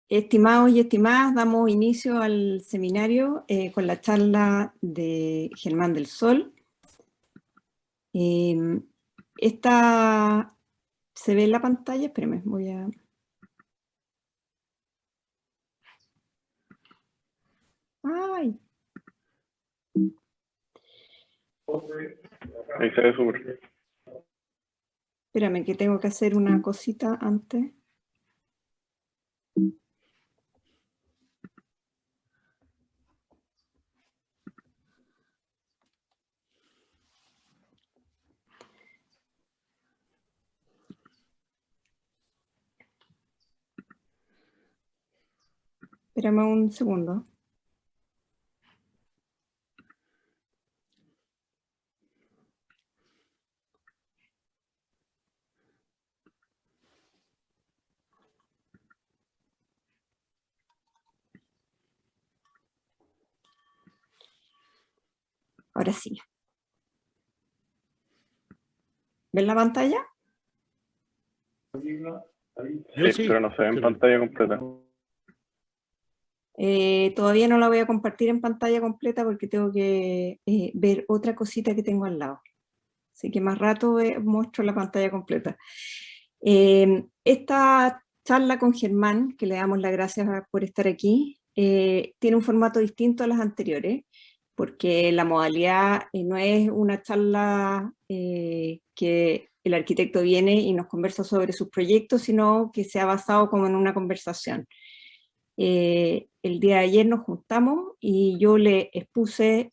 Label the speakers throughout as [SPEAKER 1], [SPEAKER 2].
[SPEAKER 1] Estimados y estimadas, damos inicio al seminario con la charla de Germán del Sol. Esta se ve en la pantalla, espérenme, voy a... ¡Ay!
[SPEAKER 2] Ahí se ve súper.
[SPEAKER 1] Espérame, que tengo que hacer una cosita antes. Espérame un segundo. Ahora sí. ¿Ven la pantalla?
[SPEAKER 2] Sí, pero no se ve en pantalla completa.
[SPEAKER 1] Todavía no la voy a compartir en pantalla completa porque tengo que ver otra cosita que tengo al lado. Así que más rato muestro la pantalla completa. Esta charla con Germán, que le damos las gracias por estar aquí, tiene un formato distinto a las anteriores, porque la modalidad no es una charla que el arquitecto viene y nos conversa sobre sus proyectos, sino que se ha basado como en una conversación. El día de ayer nos juntamos y yo le expuse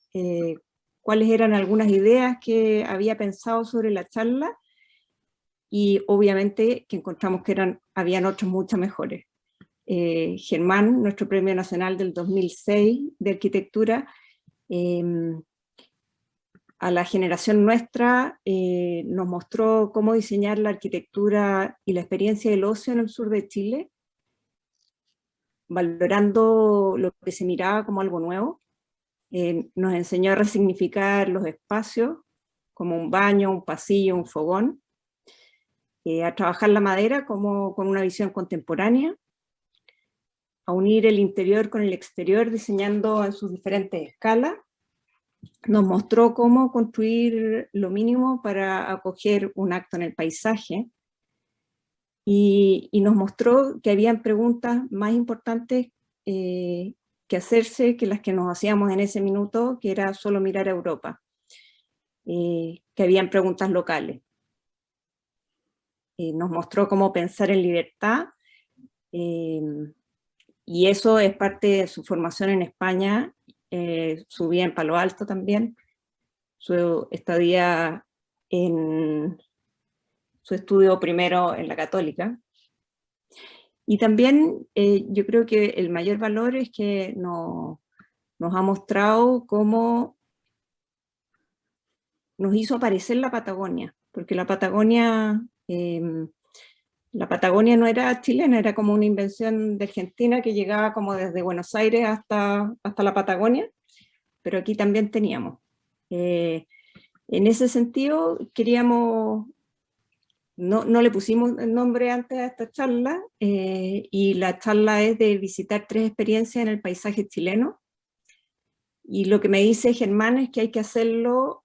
[SPEAKER 1] cuáles eran algunas ideas que había pensado sobre la charla y obviamente que encontramos que habían otras muchas mejores. Germán, nuestro Premio Nacional del 2006 de Arquitectura, a la generación nuestra nos mostró cómo diseñar la arquitectura y la experiencia del ocio en el sur de Chile, valorando lo que se miraba como algo nuevo. Nos enseñó a resignificar los espacios, como un baño, un pasillo, un fogón, a trabajar la madera como con una visión contemporánea, a unir el interior con el exterior diseñando en sus diferentes escalas. Nos mostró cómo construir lo mínimo para acoger un acto en el paisaje, y nos mostró que habían preguntas más importantes que hacerse que las que nos hacíamos en ese minuto, que era solo mirar a Europa, que habían preguntas locales. Nos mostró cómo pensar en libertad, y eso es parte de su formación en España, su vida en Palo Alto también, su estadía en su estudio primero en la Católica. Y también yo creo que el mayor valor es que nos ha mostrado cómo nos hizo aparecer la Patagonia, porque la Patagonia no era chilena, era como una invención de Argentina que llegaba como desde Buenos Aires hasta la Patagonia, pero aquí también teníamos. En ese sentido queríamos... No le pusimos el nombre antes a esta charla, y la charla es de visitar 3 experiencias en el paisaje chileno, y lo que me dice Germán es que hay que hacerlo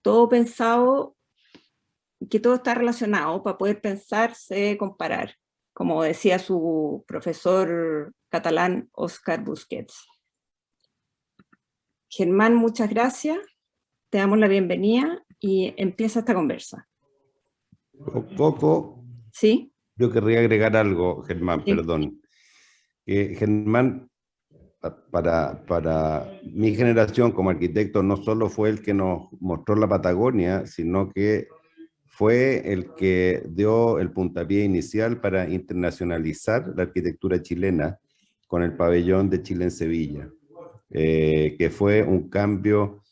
[SPEAKER 1] todo pensado, que todo está relacionado para poder pensarse, comparar, como decía su profesor catalán Óscar Busquets. Germán, muchas gracias, te damos la bienvenida y empieza esta conversa.
[SPEAKER 3] Poco,
[SPEAKER 1] ¿Sí?
[SPEAKER 3] yo querría agregar algo, Germán,
[SPEAKER 1] Sí.
[SPEAKER 3] perdón. Germán, para mi generación como arquitecto, no solo fue el que nos mostró la Patagonia, sino que fue el que dio el puntapié inicial para internacionalizar la arquitectura chilena con el pabellón de Chile en Sevilla, que fue un cambio,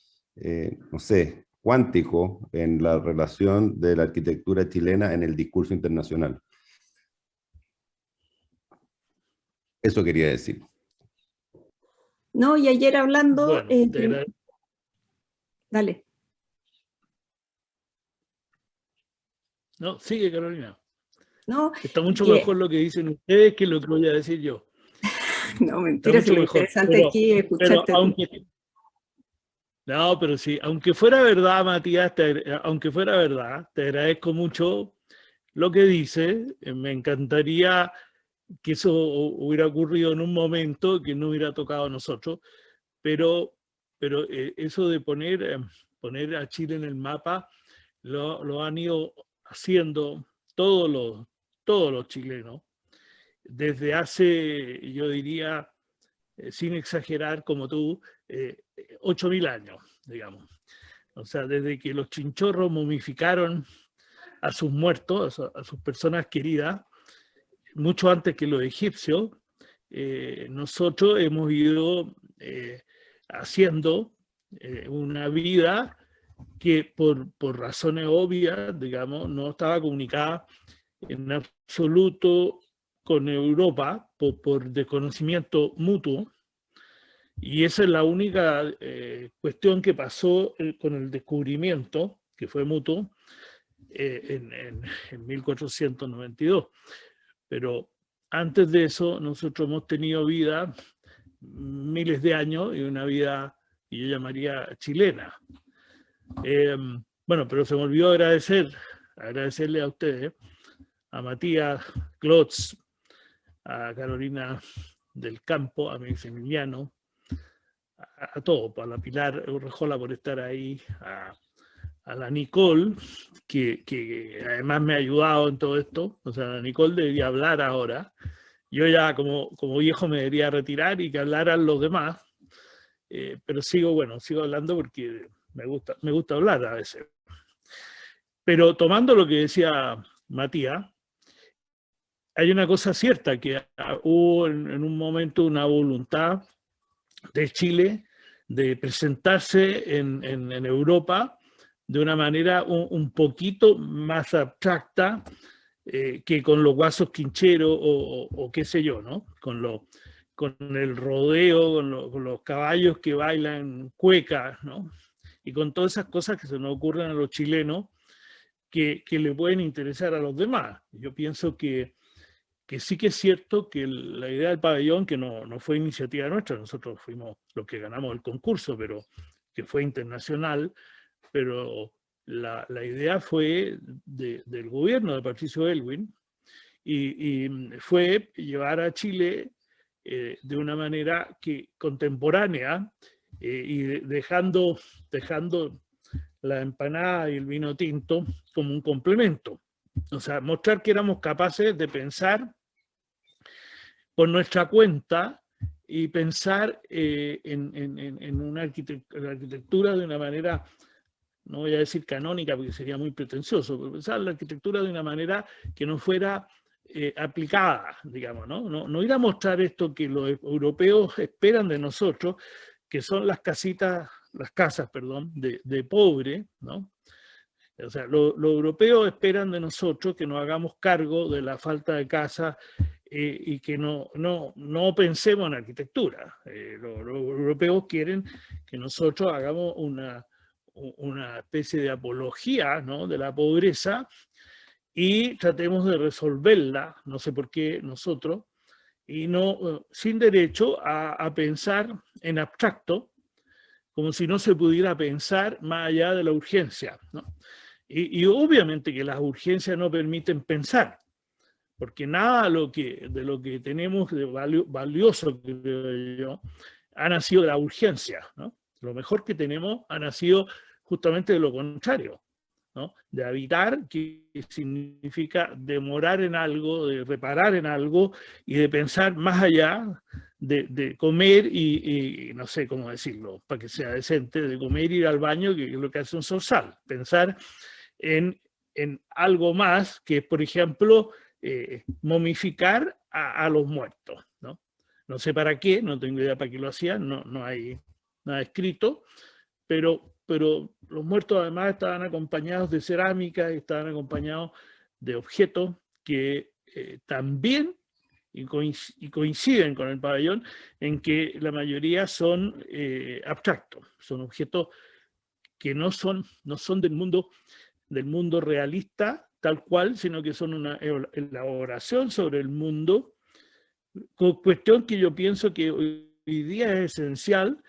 [SPEAKER 3] no sé, cuántico en la relación de la arquitectura chilena en el discurso internacional. Eso quería decir.
[SPEAKER 1] No, y ayer hablando...
[SPEAKER 4] Bueno,
[SPEAKER 1] dale.
[SPEAKER 4] no, sigue, Carolina.
[SPEAKER 1] No,
[SPEAKER 4] Está mucho mejor lo que dicen ustedes que lo que voy a decir yo.
[SPEAKER 1] No, mentira, si lo interesante aquí es escucharte.
[SPEAKER 4] No, pero sí, aunque fuera verdad, Matías, aunque fuera verdad, te agradezco mucho lo que dices. Me encantaría que eso hubiera ocurrido en un momento que no hubiera tocado a nosotros, pero eso de poner a Chile en el mapa lo han ido haciendo todos los chilenos desde hace, yo diría, sin exagerar como tú, 8.000 años, digamos. O sea, desde que los chinchorros momificaron a sus muertos, a sus personas queridas, mucho antes que los egipcios, nosotros hemos ido haciendo una vida que por razones obvias, digamos, no estaba comunicada en absoluto con Europa por desconocimiento mutuo. Y esa es la única cuestión que pasó con el descubrimiento, que fue mutuo, en 1492. Pero antes de eso, nosotros hemos tenido vida miles de años y una vida que yo llamaría chilena. Bueno, pero se me olvidó agradecerle a ustedes, a Matías Klotz, a Carolina del Campo, a Maximiliano, a todos, a la Pilar Urrejola por estar ahí, a la Nicole, que además me ha ayudado en todo esto. O sea, la Nicole debería hablar ahora. Yo ya como viejo me debería retirar y que hablaran los demás, pero sigo hablando porque me gusta hablar a veces. Pero tomando lo que decía Matías, hay una cosa cierta, que hubo en un momento una voluntad de Chile de presentarse en Europa de una manera un poquito más abstracta que con los guasos quincheros o qué sé yo, ¿no? Con el rodeo, con los caballos que bailan cuecas, ¿no? Y con todas esas cosas que se nos ocurren a los chilenos que le pueden interesar a los demás. Yo pienso que sí que es cierto que la idea del pabellón, que no fue iniciativa nuestra, nosotros fuimos los que ganamos el concurso, pero que fue internacional, pero la idea fue del gobierno de Patricio Aylwin y fue llevar a Chile de una manera contemporánea y dejando la empanada y el vino tinto como un complemento. O sea, mostrar que éramos capaces de pensar por nuestra cuenta y pensar en una arquitectura de una manera, no voy a decir canónica porque sería muy pretencioso, pero pensar la arquitectura de una manera que no fuera aplicada, digamos, ¿no? No ir a mostrar esto que los europeos esperan de nosotros, que son las casas, de pobre, ¿no? O sea, los europeos esperan de nosotros que nos hagamos cargo de la falta de casa y que no pensemos en arquitectura. Los europeos quieren que nosotros hagamos una especie de apología, ¿no?, de la pobreza y tratemos de resolverla, no sé por qué nosotros, y no sin derecho a pensar en abstracto, como si no se pudiera pensar más allá de la urgencia, ¿no? Y obviamente que las urgencias no permiten pensar, porque nada de lo que tenemos de valioso, creo yo, ha nacido de la urgencia, ¿no? Lo mejor que tenemos ha nacido justamente de lo contrario, ¿no? De habitar, que significa demorar en algo, de reparar en algo y de pensar más allá, de comer y no sé cómo decirlo, para que sea decente, de comer, ir al baño, que es lo que hace un zorzal, pensar en algo más que, por ejemplo, momificar a los muertos, ¿no? No sé para qué, no tengo idea para qué lo hacían, no hay nada escrito, pero los muertos además estaban acompañados de cerámica, estaban acompañados de objetos que también y coinciden con el pabellón en que la mayoría son abstractos, son objetos que no son del mundo realista tal cual, sino que son una elaboración sobre el mundo, cuestión que yo pienso que hoy día es esencial,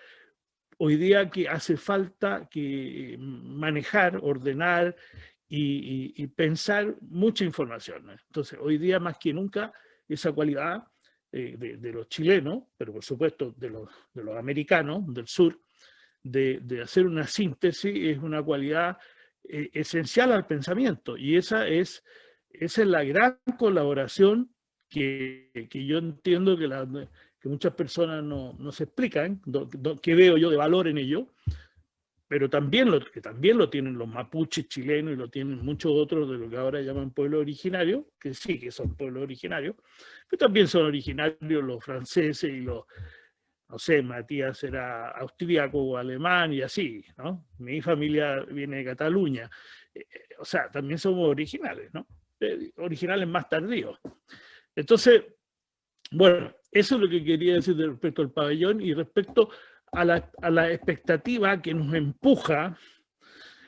[SPEAKER 4] hoy día que hace falta que manejar, ordenar y pensar mucha información. Entonces, hoy día más que nunca, esa cualidad de los chilenos, pero por supuesto de los americanos del sur, de hacer una síntesis, es una cualidad esencial al pensamiento. Y esa es la gran colaboración que yo entiendo que muchas personas no se explican, que veo yo de valor en ello, pero también lo tienen los mapuches chilenos y lo tienen muchos otros de lo que ahora llaman pueblos originarios, que sí que son pueblos originarios, pero también son originarios los franceses y los, no sé, Matías era austríaco o alemán y así, ¿no? Mi familia viene de Cataluña, o sea, también somos originales, ¿no? Originales más tardíos. Entonces, bueno, eso es lo que quería decir respecto al pabellón y respecto a la expectativa que nos empuja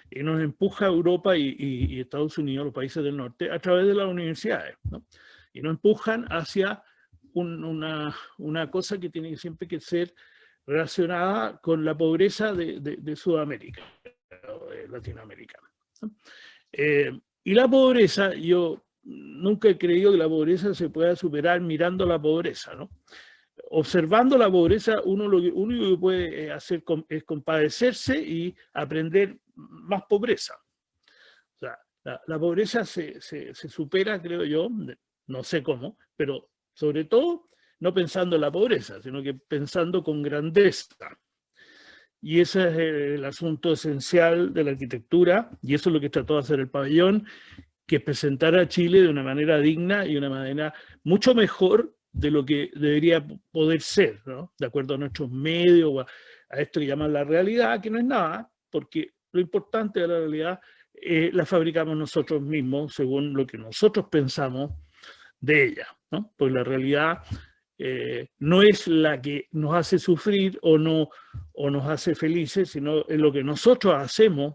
[SPEAKER 4] a Europa y Estados Unidos, los países del norte, a través de las universidades, ¿no? Y nos empujan hacia una cosa que tiene siempre que ser relacionada con la pobreza de Sudamérica, latinoamericana, ¿no? Y la pobreza, yo nunca he creído que la pobreza se pueda superar mirando la pobreza, ¿no? Observando la pobreza, uno lo único que puede hacer es compadecerse y aprender más pobreza. O sea, la pobreza se supera, creo yo, no sé cómo, pero sobre todo no pensando en la pobreza, sino que pensando con grandeza. Y ese es el asunto esencial de la arquitectura, y eso es lo que trató de hacer el pabellón, que es presentar a Chile de una manera digna y una manera mucho mejor de lo que debería poder ser, ¿no? De acuerdo a nuestros medios o a esto que llaman la realidad, que no es nada, porque lo importante de la realidad la fabricamos nosotros mismos según lo que nosotros pensamos de ella, ¿no? Pues la realidad no es la que nos hace sufrir o nos hace felices, sino es lo que nosotros hacemos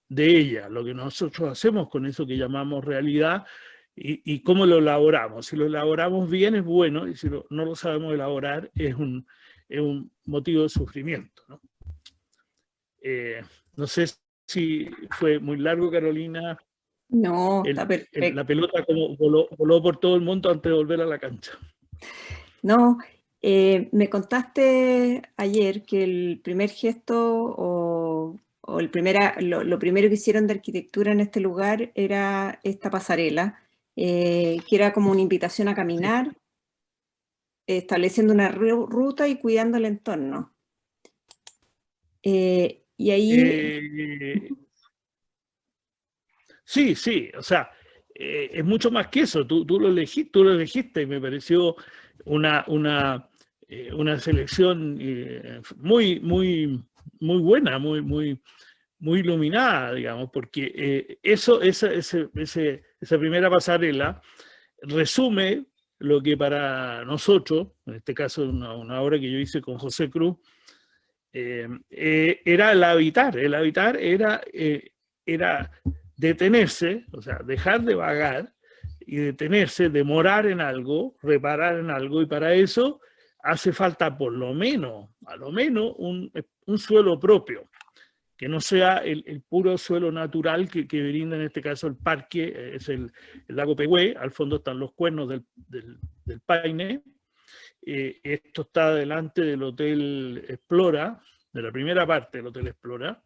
[SPEAKER 4] de ella, lo que nosotros hacemos con eso que llamamos realidad y cómo lo elaboramos. Si lo elaboramos bien es bueno y si no lo sabemos elaborar es un motivo de sufrimiento, ¿no? No sé si fue muy largo, Carolina.
[SPEAKER 1] No, está perfecto.
[SPEAKER 4] La pelota como voló por todo el mundo antes de volver a la cancha.
[SPEAKER 1] No, me contaste ayer que el primer gesto o lo primero que hicieron de arquitectura en este lugar era esta pasarela, que era como una invitación a caminar, estableciendo una ruta y cuidando el entorno. Y ahí...
[SPEAKER 4] Sí, o sea, es mucho más que eso. Tú lo elegiste y me pareció una selección muy buena, muy iluminada, digamos, porque esa primera pasarela resume lo que para nosotros, en este caso una obra que yo hice con José Cruz, era el habitar. El habitar era detenerse, o sea, dejar de vagar y detenerse, demorar en algo, reparar en algo, y para eso hace falta por lo menos, a lo menos, un suelo propio, que no sea el puro suelo natural que brinda en este caso el parque, es el lago Pehue, al fondo están los cuernos del Paine. Esto está delante del Hotel Explora, de la primera parte del Hotel Explora,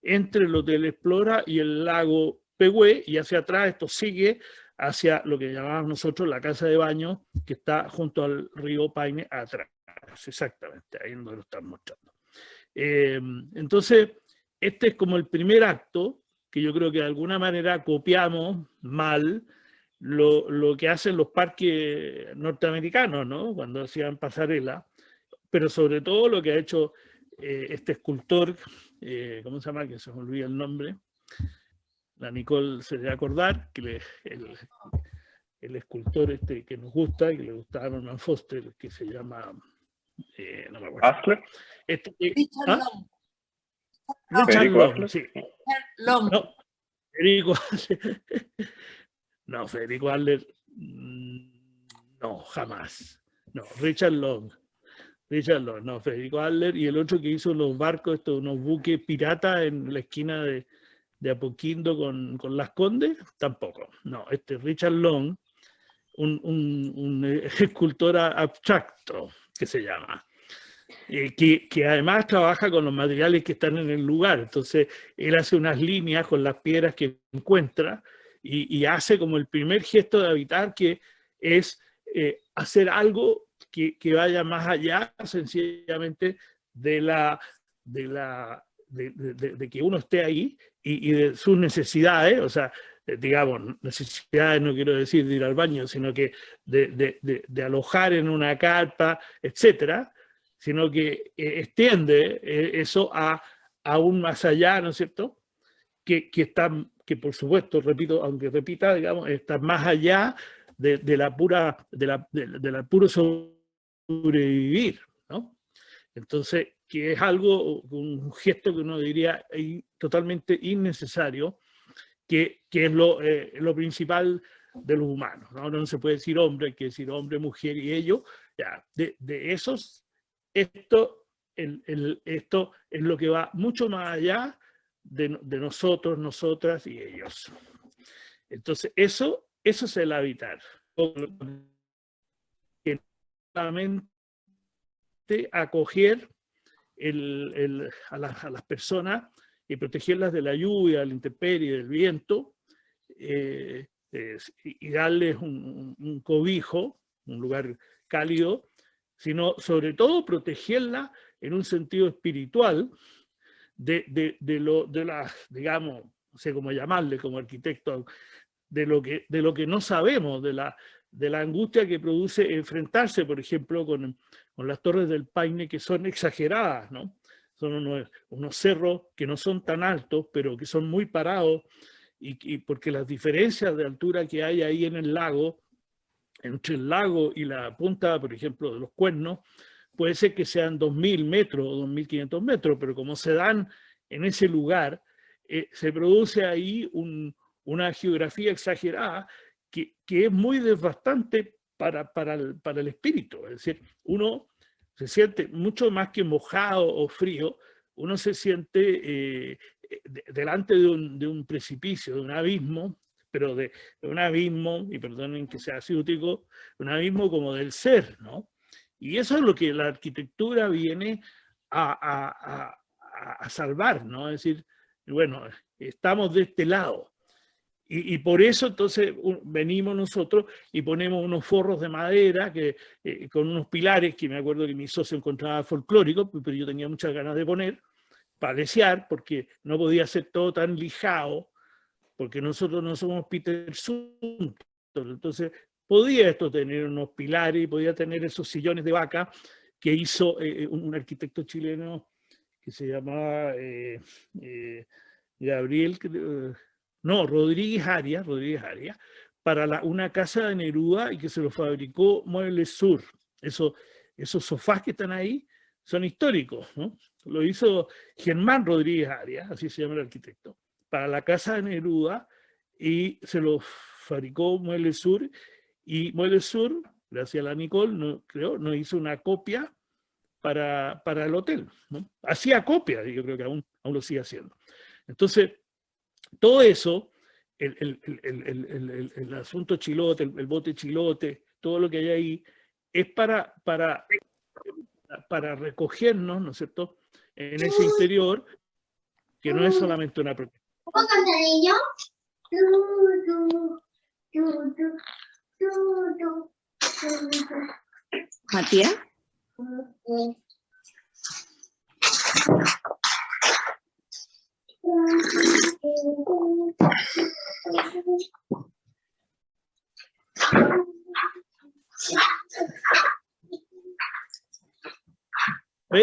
[SPEAKER 4] entre el Hotel Explora y el lago Pehue, y hacia atrás esto sigue hacia lo que llamamos nosotros la casa de baño, que está junto al río Paine atrás, exactamente, ahí donde lo están mostrando. Entonces, este es como el primer acto, que yo creo que de alguna manera copiamos mal lo que hacen los parques norteamericanos, ¿no? Cuando hacían pasarela, pero sobre todo lo que ha hecho este escultor, ¿cómo se llama? Que se me olvida el nombre. La Nicole se debe acordar, que el escultor que nos gusta, que le gustaba a Norman Foster, que se llama... no me acuerdo.
[SPEAKER 2] ¿Asler?
[SPEAKER 4] Richard Long, sí.
[SPEAKER 2] Long.
[SPEAKER 4] No, Federico Adler. No, Federico Adler, no, jamás. No, Richard Long, no, Federico Adler, y el otro que hizo los barcos, unos buques piratas en la esquina de Apoquindo con Las Condes, tampoco. No, Richard Long, un escultor abstracto, que se llama. Que además trabaja con los materiales que están en el lugar. Entonces, él hace unas líneas con las piedras que encuentra y hace como el primer gesto de habitar, que es hacer algo que vaya más allá, sencillamente, de que uno esté ahí y de sus necesidades, o sea, digamos, necesidades no quiero decir de ir al baño, sino que de alojar en una carpa, etcétera, sino que extiende eso aún más allá, ¿no es cierto? Que por supuesto, repito, aunque repita, digamos, está más allá de la puro sobrevivir, ¿no? Entonces, que es algo, un gesto que uno diría totalmente innecesario, que es lo principal de los humanos, ¿no? No se puede decir hombre, hay que decir hombre, mujer y ello. Ya, de esos, esto es lo que va mucho más allá de nosotros, nosotras y ellos. Entonces, eso es el habitar. Que solamente acoger a las personas y protegerlas de la lluvia, de la intemperie, del viento, y darles un cobijo, un lugar cálido, sino sobre todo protegerla en un sentido espiritual de la, digamos, no sé cómo llamarle como arquitecto, de lo que no sabemos, de la angustia que produce enfrentarse, por ejemplo, con las Torres del Paine, que son exageradas, ¿no? Son unos cerros que no son tan altos, pero que son muy parados, y porque las diferencias de altura que hay ahí en el lago, entre el lago y la punta, por ejemplo, de los Cuernos, puede ser que sean 2.000 metros o 2.500 metros, pero como se dan en ese lugar, se produce ahí una geografía exagerada que es muy devastante para el espíritu. Es decir, uno se siente mucho más que mojado o frío, uno se siente delante de un precipicio, de un abismo, pero de un abismo, y perdonen que sea ciútico, un abismo como del ser, ¿no? Y eso es lo que la arquitectura viene a salvar, ¿no? Es decir, bueno, estamos de este lado. Y por eso entonces venimos nosotros y ponemos unos forros de madera con unos pilares que me acuerdo que mi socio encontraba folclóricos, pero yo tenía muchas ganas de poner, para desear, porque no podía ser todo tan lijado, porque nosotros no somos Peter Zumthor. Entonces podía esto tener unos pilares y podía tener esos sillones de vaca que hizo un arquitecto chileno que se llamaba Gabriel... Rodríguez Arias, para una casa de Neruda, y que se lo fabricó Muebles Sur. Esos sofás que están ahí son históricos, ¿no? Lo hizo Germán Rodríguez Arias, así se llama el arquitecto, para la casa de Neruda, y se lo fabricó Muebles Sur, y Muebles Sur, gracias a la Nicole, no hizo una copia para el hotel, ¿no? Hacía copias, y yo creo que aún lo sigue haciendo. Entonces, todo eso, el asunto Chilote, el bote Chilote, todo lo que hay ahí, es para recogernos, ¿no es cierto?, en ese interior, que no es solamente una protección.
[SPEAKER 1] Matías.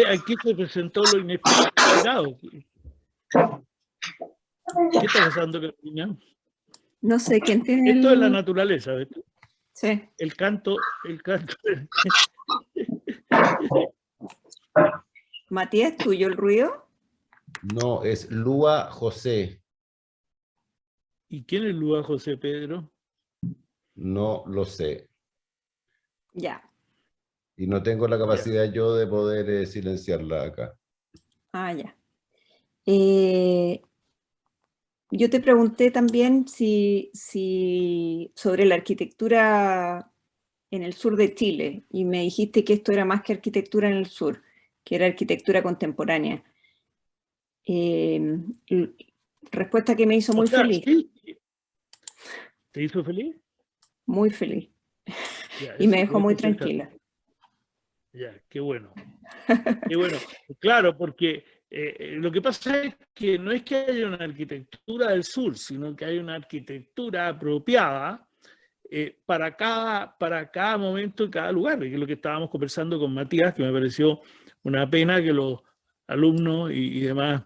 [SPEAKER 4] Aquí se presentó lo inesperado. ¿Qué está pasando, Carolina?
[SPEAKER 1] No sé, ¿quién tiene
[SPEAKER 4] Esto es la naturaleza, ¿ves?
[SPEAKER 1] Sí.
[SPEAKER 4] El canto.
[SPEAKER 1] Matías, ¿tuyo el ruido?
[SPEAKER 3] No, es Lua José.
[SPEAKER 4] ¿Y quién es Lua José Pedro?
[SPEAKER 3] No lo sé.
[SPEAKER 1] Ya.
[SPEAKER 3] Y no tengo la capacidad yo de poder silenciarla acá.
[SPEAKER 1] Ah, ya. Yo te pregunté también sobre la arquitectura en el sur de Chile, y me dijiste que esto era más que arquitectura en el sur, que era arquitectura contemporánea. Respuesta que me hizo muy feliz.
[SPEAKER 4] Sí. ¿Te hizo feliz?
[SPEAKER 1] Muy feliz.
[SPEAKER 4] Ya,
[SPEAKER 1] Y me dejó muy tranquila.
[SPEAKER 4] Ya, qué bueno. Qué bueno. Claro, porque lo que pasa es que no es que haya una arquitectura del sur, sino que hay una arquitectura apropiada para cada momento y cada lugar, que es lo que estábamos conversando con Matías, que me pareció una pena que los alumnos y demás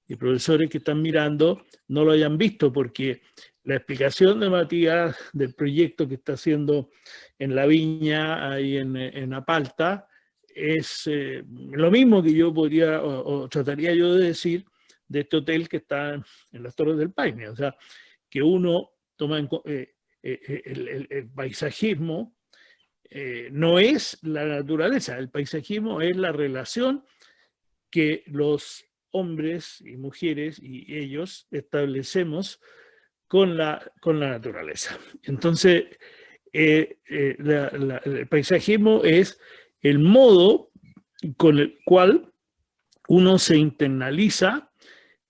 [SPEAKER 4] y profesores que están mirando no lo hayan visto, porque la explicación de Matías del proyecto que está haciendo en la viña, ahí en Apalta, es lo mismo que yo podría o trataría yo de decir de este hotel que está en las Torres del Paine. O sea, que uno toma el paisajismo no es la naturaleza, el paisajismo es la relación que los hombres y mujeres y ellos establecemos con la naturaleza. Entonces, el paisajismo es el modo con el cual uno se internaliza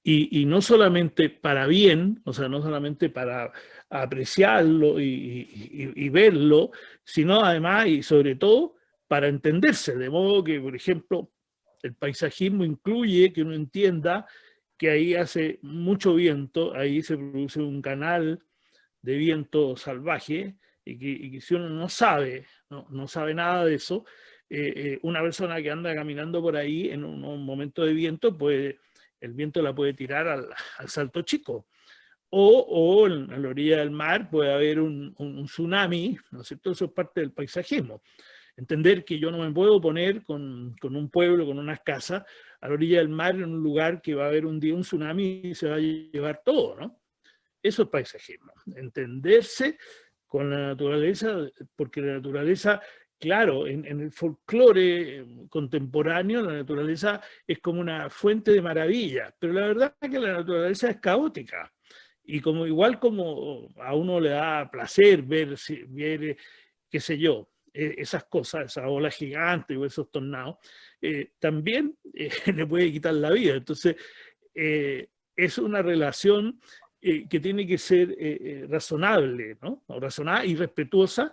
[SPEAKER 4] y no solamente para bien, o sea, no solamente para apreciarlo y verlo, sino además y sobre todo para entenderse, de modo que, por ejemplo, el paisajismo incluye que uno entienda que ahí hace mucho viento, ahí se produce un canal de viento salvaje y que si uno no sabe, no sabe nada de eso, una persona que anda caminando por ahí en un momento de viento, el viento la puede tirar al Salto Chico. O en la orilla del mar puede haber un tsunami, ¿no es cierto? Eso es parte del paisajismo. Entender que yo no me puedo poner con un pueblo, con unas casas, a la orilla del mar, en un lugar que va a haber un día un tsunami y se va a llevar todo, ¿no? Eso es paisajismo. Entenderse con la naturaleza, porque la naturaleza, claro, en el folclore contemporáneo, la naturaleza es como una fuente de maravilla, pero la verdad es que la naturaleza es caótica. Y como igual como a uno le da placer ver qué sé yo, esas cosas, esas olas gigantes o esos tornados, también le puede quitar la vida. Entonces, es una relación que tiene que ser razonable, ¿no? Razonada y respetuosa,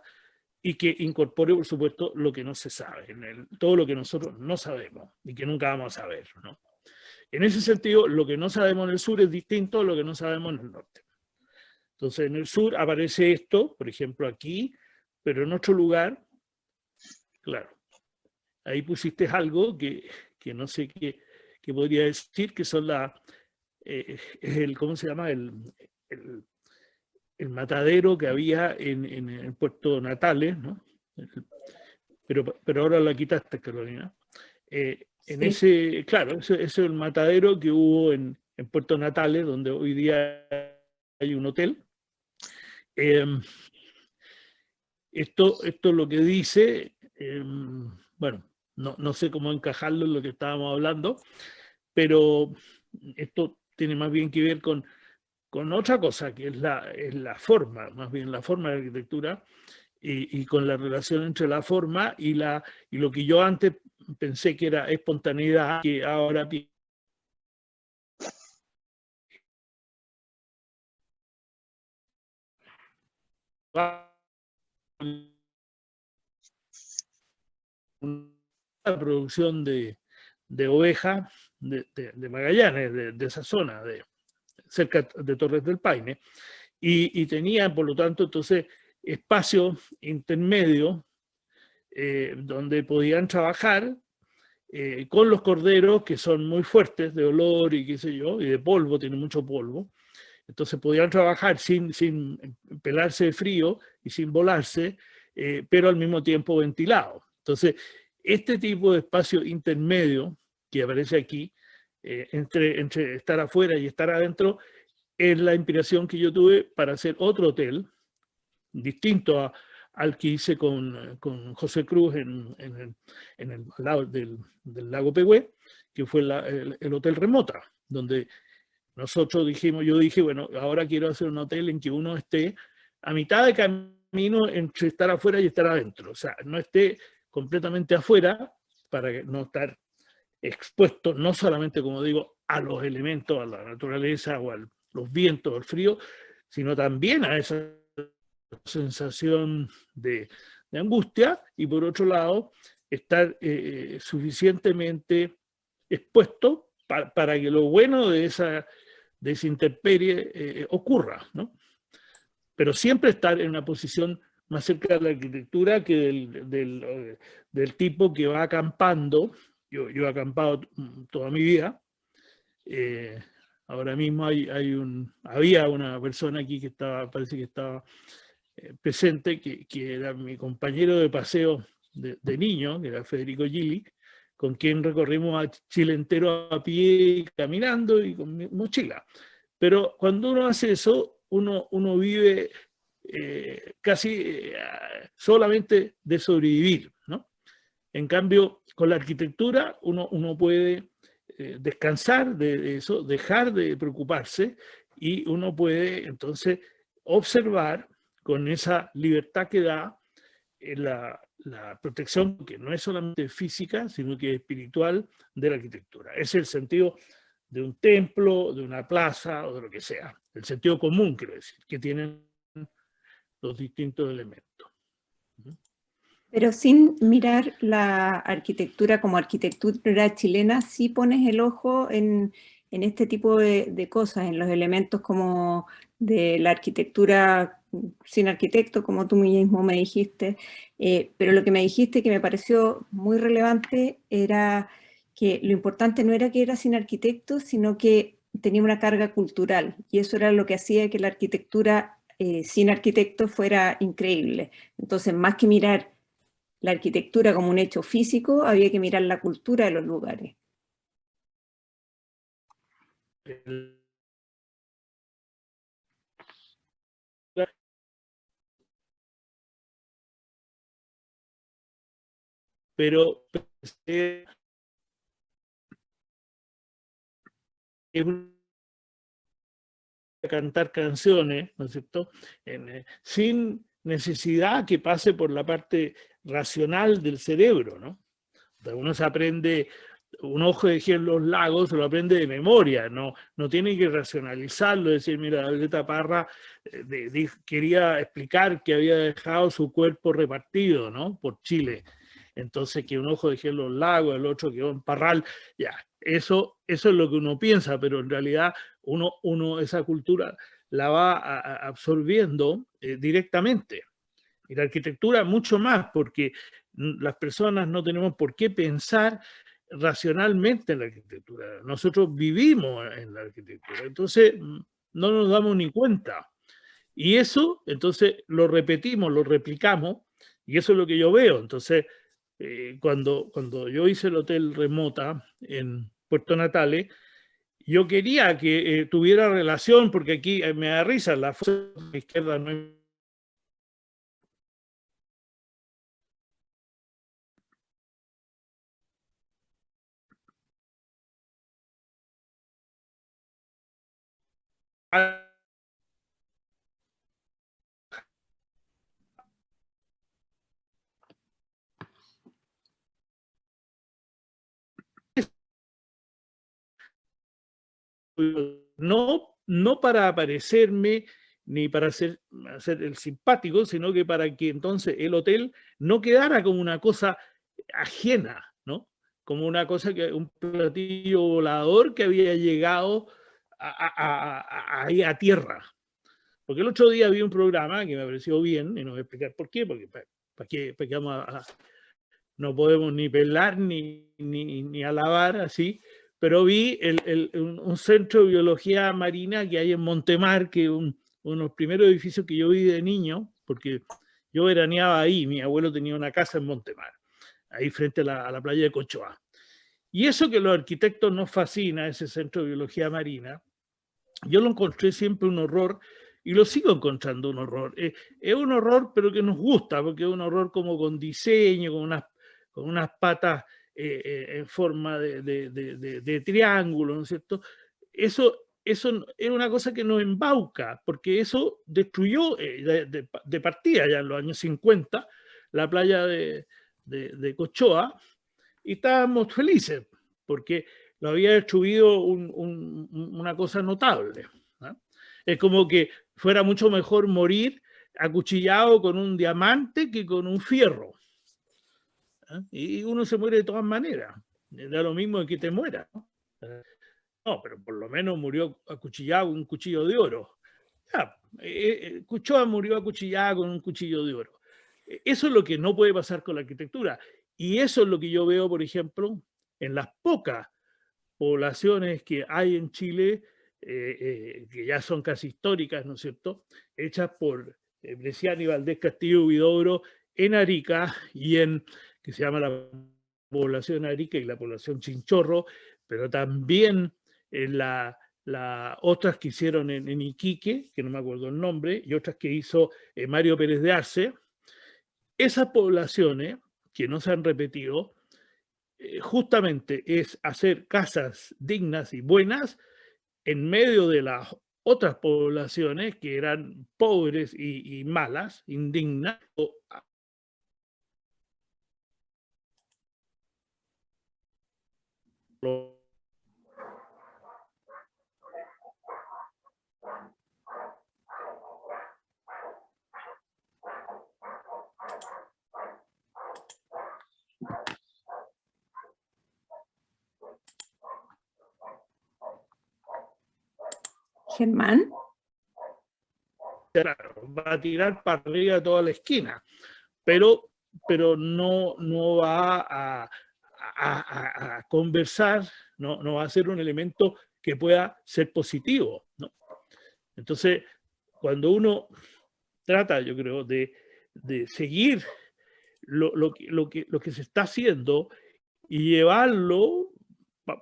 [SPEAKER 4] y que incorpore, por supuesto, lo que no se sabe, todo lo que nosotros no sabemos y que nunca vamos a saber, ¿no? En ese sentido, lo que no sabemos en el sur es distinto a lo que no sabemos en el norte. Entonces, en el sur aparece esto, por ejemplo, aquí, pero en otro lugar, claro, ahí pusiste algo que no sé qué podría decir, que son ¿cómo se llama? El matadero que había en Puerto Natales, ¿no? Pero ahora la quitaste, Carolina. En ese, claro, ese es el matadero que hubo en Puerto Natales, donde hoy día hay un hotel. Esto es lo que dice, bueno, no sé cómo encajarlo en lo que estábamos hablando, pero esto tiene más bien que ver con otra cosa, que es la forma, más bien la forma de la arquitectura, y con la relación entre la forma y lo que yo antes pensé que era espontaneidad, que ahora una producción de ovejas de Magallanes, de esa zona, cerca de Torres del Paine, y tenía, por lo tanto, entonces, espacios intermedios donde podían trabajar con los corderos, que son muy fuertes de olor y qué sé yo, y de polvo, tienen mucho polvo. Entonces podían trabajar sin pelarse de frío y sin volarse, pero al mismo tiempo ventilado. Entonces, este tipo de espacio intermedio que aparece aquí, entre estar afuera y estar adentro, es la inspiración que yo tuve para hacer otro hotel, distinto al que hice con José Cruz en el lado del lago Pehue, que fue el Hotel Remota, donde nosotros yo dije, bueno, ahora quiero hacer un hotel en que uno esté a mitad de camino entre estar afuera y estar adentro, o sea, no esté completamente afuera para no estar expuesto no solamente, como digo, a los elementos, a la naturaleza o a los vientos, al frío, sino también a esa sensación de angustia, y por otro lado, estar suficientemente expuesto para que lo bueno de esa intemperie ocurra, ¿no? Pero siempre estar en una posición más cerca de la arquitectura que del tipo que va acampando. Yo he acampado toda mi vida. Ahora mismo había una persona aquí que parece que estaba presente, que era mi compañero de paseo de niño, que era Federico Gili, con quien recorrimos a Chile entero a pie, caminando y con mi mochila. Pero cuando uno hace eso, uno vive casi solamente de sobrevivir, ¿no? En cambio, con la arquitectura uno puede descansar de eso, dejar de preocuparse, y uno puede entonces observar con esa libertad que da la protección, que no es solamente física, sino que espiritual, de la arquitectura. Es el sentido de un templo, de una plaza o de lo que sea. El sentido común, quiero decir, que tienen los distintos elementos.
[SPEAKER 1] Pero sin mirar la arquitectura como arquitectura chilena, sí pones el ojo en este tipo de cosas, en los elementos como de la arquitectura sin arquitecto, como tú mismo me dijiste. Pero lo que me dijiste que me pareció muy relevante era que lo importante no era que era sin arquitecto, sino que tenía una carga cultural, y eso era lo que hacía que la arquitectura sin arquitecto fuera increíble. Entonces, más que mirar la arquitectura como un hecho físico, había que mirar la cultura de los lugares.
[SPEAKER 4] Pero cantar canciones, ¿no es cierto?, sin necesidad que pase por la parte racional del cerebro, ¿no? Uno se aprende un ojo de en los lagos, se lo aprende de memoria, no tiene que racionalizarlo, decir, mira, Violeta Parra quería explicar que había dejado su cuerpo repartido, ¿no?, por Chile. Entonces, que un ojo de en los lagos, el otro quedó en Parral, ya, eso es lo que uno piensa, pero en realidad uno esa cultura la va absorbiendo directamente. Y la arquitectura mucho más, porque las personas no tenemos por qué pensar racionalmente en la arquitectura. Nosotros vivimos en la arquitectura, entonces no nos damos ni cuenta. Y eso, entonces, lo repetimos, lo replicamos, y eso es lo que yo veo. Entonces, cuando yo hice el Hotel Remota en Puerto Natales, yo quería que tuviera relación, porque aquí me da risa, la izquierda no es... No para aparecerme ni para hacer el simpático, sino que para que entonces el hotel no quedara como una cosa ajena, ¿no? Como una cosa, un platillo volador que había llegado ahí a tierra. Porque el otro día vi un programa que me pareció bien, y no voy a explicar por qué, porque para qué no podemos ni pelar ni alabar así, pero vi un centro de biología marina que hay en Montemar, que es uno de los primeros edificios que yo vi de niño, porque yo veraneaba ahí, mi abuelo tenía una casa en Montemar, ahí frente a la playa de Cochoa. Y eso que los arquitectos nos fascina, ese centro de biología marina, yo lo encontré siempre un horror y lo sigo encontrando un horror. Es un horror, pero que nos gusta, porque es un horror como con diseño, con unas patas en forma de triángulo, ¿no es cierto? Eso es una cosa que nos embauca, porque eso destruyó de partida ya en los años 50 la playa de Cochoa, y estábamos felices, porque lo había destruido una cosa notable, ¿no? Es como que fuera mucho mejor morir acuchillado con un diamante que con un fierro, ¿no? Y uno se muere de todas maneras, da lo mismo que te muera, ¿no? No, pero por lo menos murió acuchillado con un cuchillo de oro. Ya, Cochoa murió acuchillada con un cuchillo de oro. Eso es lo que no puede pasar con la arquitectura. Y eso es lo que yo veo, por ejemplo, en las pocas poblaciones que hay en Chile, que ya son casi históricas, ¿no es cierto?, hechas por Bresciani, Valdés, Castillo, Huidobro, en Arica y que se llama la población Arica y la población Chinchorro, pero también en otras que hicieron en Iquique, que no me acuerdo el nombre, y otras que hizo Mario Pérez de Arce. Esas poblaciones que no se han repetido, justamente es hacer casas dignas y buenas en medio de las otras poblaciones que eran pobres y malas, indignas.
[SPEAKER 1] Germán.
[SPEAKER 4] Va a tirar para arriba toda la esquina, pero no va a conversar, no va a ser un elemento que pueda ser positivo, ¿no? Entonces, cuando uno trata, yo creo, de seguir lo que se está haciendo y llevarlo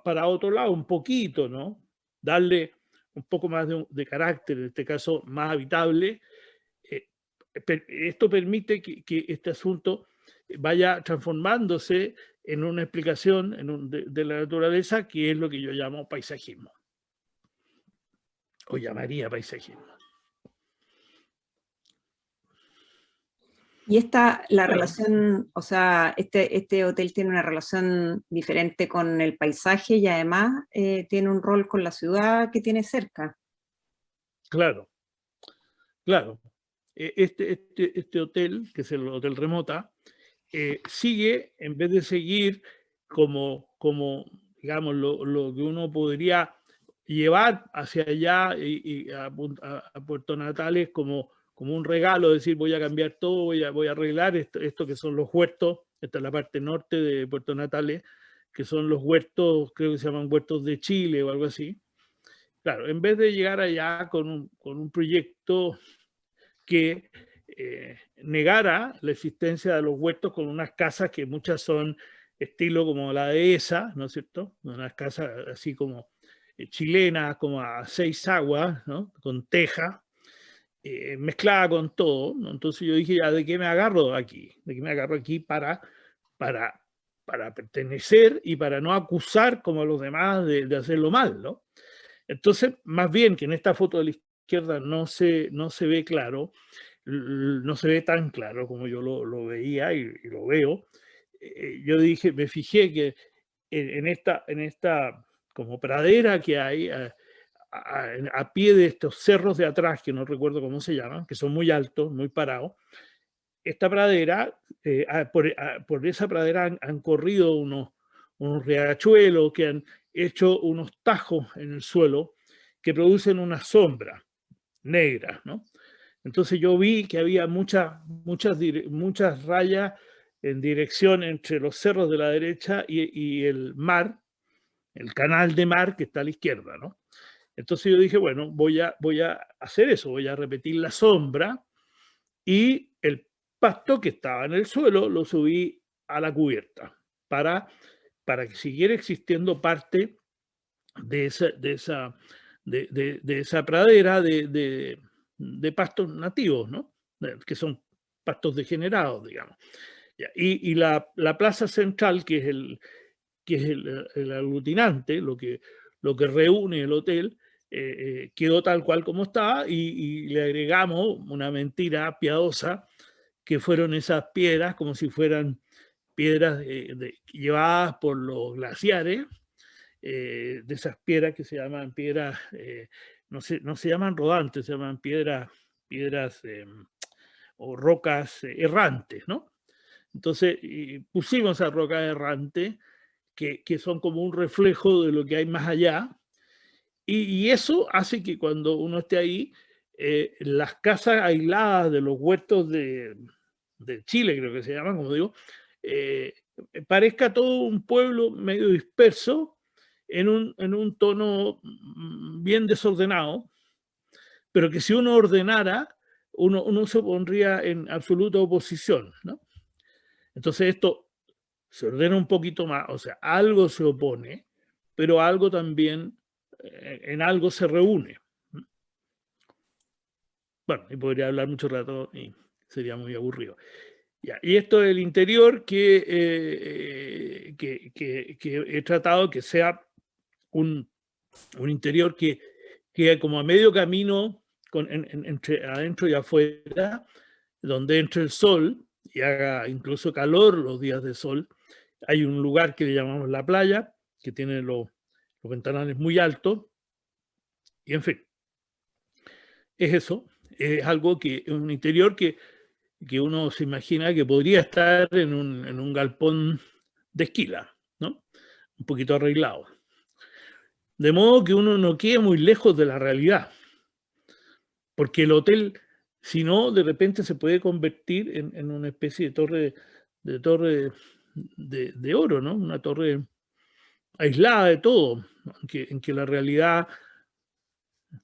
[SPEAKER 4] para otro lado un poquito, ¿no? Darle un poco más de carácter, en este caso más habitable. Esto permite que este asunto vaya transformándose en una explicación de la naturaleza, que es lo que yo llamo paisajismo, o llamaría paisajismo.
[SPEAKER 1] Y la relación, o sea, este hotel tiene una relación diferente con el paisaje y además tiene un rol con la ciudad que tiene cerca.
[SPEAKER 4] Claro, claro. Este hotel, que es el Hotel Remota, sigue, en vez de seguir como digamos, lo que uno podría llevar hacia allá y a Puerto Natales como un regalo, decir voy a cambiar todo, voy a arreglar esto que son los huertos. Esta es la parte norte de Puerto Natales, que son los huertos, creo que se llaman huertos de Chile o algo así. Claro, en vez de llegar allá con un proyecto que negara la existencia de los huertos con unas casas que muchas son estilo como la dehesa, ¿no es cierto? Unas casas así como chilenas, como a 6 aguas, ¿no? Con teja, mezclada con todo, ¿no? Entonces yo dije, ya, ¿de qué me agarro aquí? ¿De qué me agarro aquí para pertenecer y para no acusar como a los demás de hacerlo mal, ¿no? Entonces, más bien que en esta foto de la izquierda no se ve claro, no se ve tan claro como yo lo veía y lo veo. Yo dije, me fijé que en esta como pradera que hay a pie de estos cerros de atrás, que no recuerdo cómo se llaman, que son muy altos, muy parados, esta pradera, por esa pradera han corrido unos riachuelos que han hecho unos tajos en el suelo que producen una sombra negra, ¿no? Entonces yo vi que había muchas rayas en dirección entre los cerros de la derecha y el mar, el canal de mar que está a la izquierda, ¿no? Entonces yo dije, bueno, voy a hacer eso, voy a repetir la sombra, y el pasto que estaba en el suelo lo subí a la cubierta para que siguiera existiendo parte de de esa pradera de pastos nativos, ¿no? Que son pastos degenerados, digamos. Y la plaza central, que es el aglutinante, lo que reúne el hotel, quedó tal cual como estaba, y le agregamos una mentira piadosa, que fueron esas piedras, como si fueran piedras llevadas por los glaciares, de esas piedras que se llaman piedras, no se llaman rodantes, se llaman piedras o rocas errantes, ¿no? Entonces pusimos esas rocas errantes que son como un reflejo de lo que hay más allá, y eso hace que cuando uno esté ahí, las casas aisladas de los huertos de Chile, creo que se llaman, como digo, parezca todo un pueblo medio disperso en un tono bien desordenado, pero que si uno ordenara, uno se pondría en absoluta oposición, ¿no? Entonces esto se ordena un poquito más, o sea, algo se opone, pero algo también, en algo se reúne. Bueno, y podría hablar mucho rato y sería muy aburrido. Ya, y esto es el interior que he tratado que sea un interior que como a medio camino entre adentro y afuera, donde entre el sol y haga incluso calor los días de sol. Hay un lugar que le llamamos la playa, que tiene los ventanales muy altos, y en fin, es eso, es algo que es un interior que uno se imagina que podría estar en un galpón de esquila, ¿no? Un poquito arreglado. De modo que uno no quede muy lejos de la realidad, porque el hotel, si no, de repente se puede convertir en una especie de torre de oro, ¿no? Una torre aislada de todo, en que la realidad,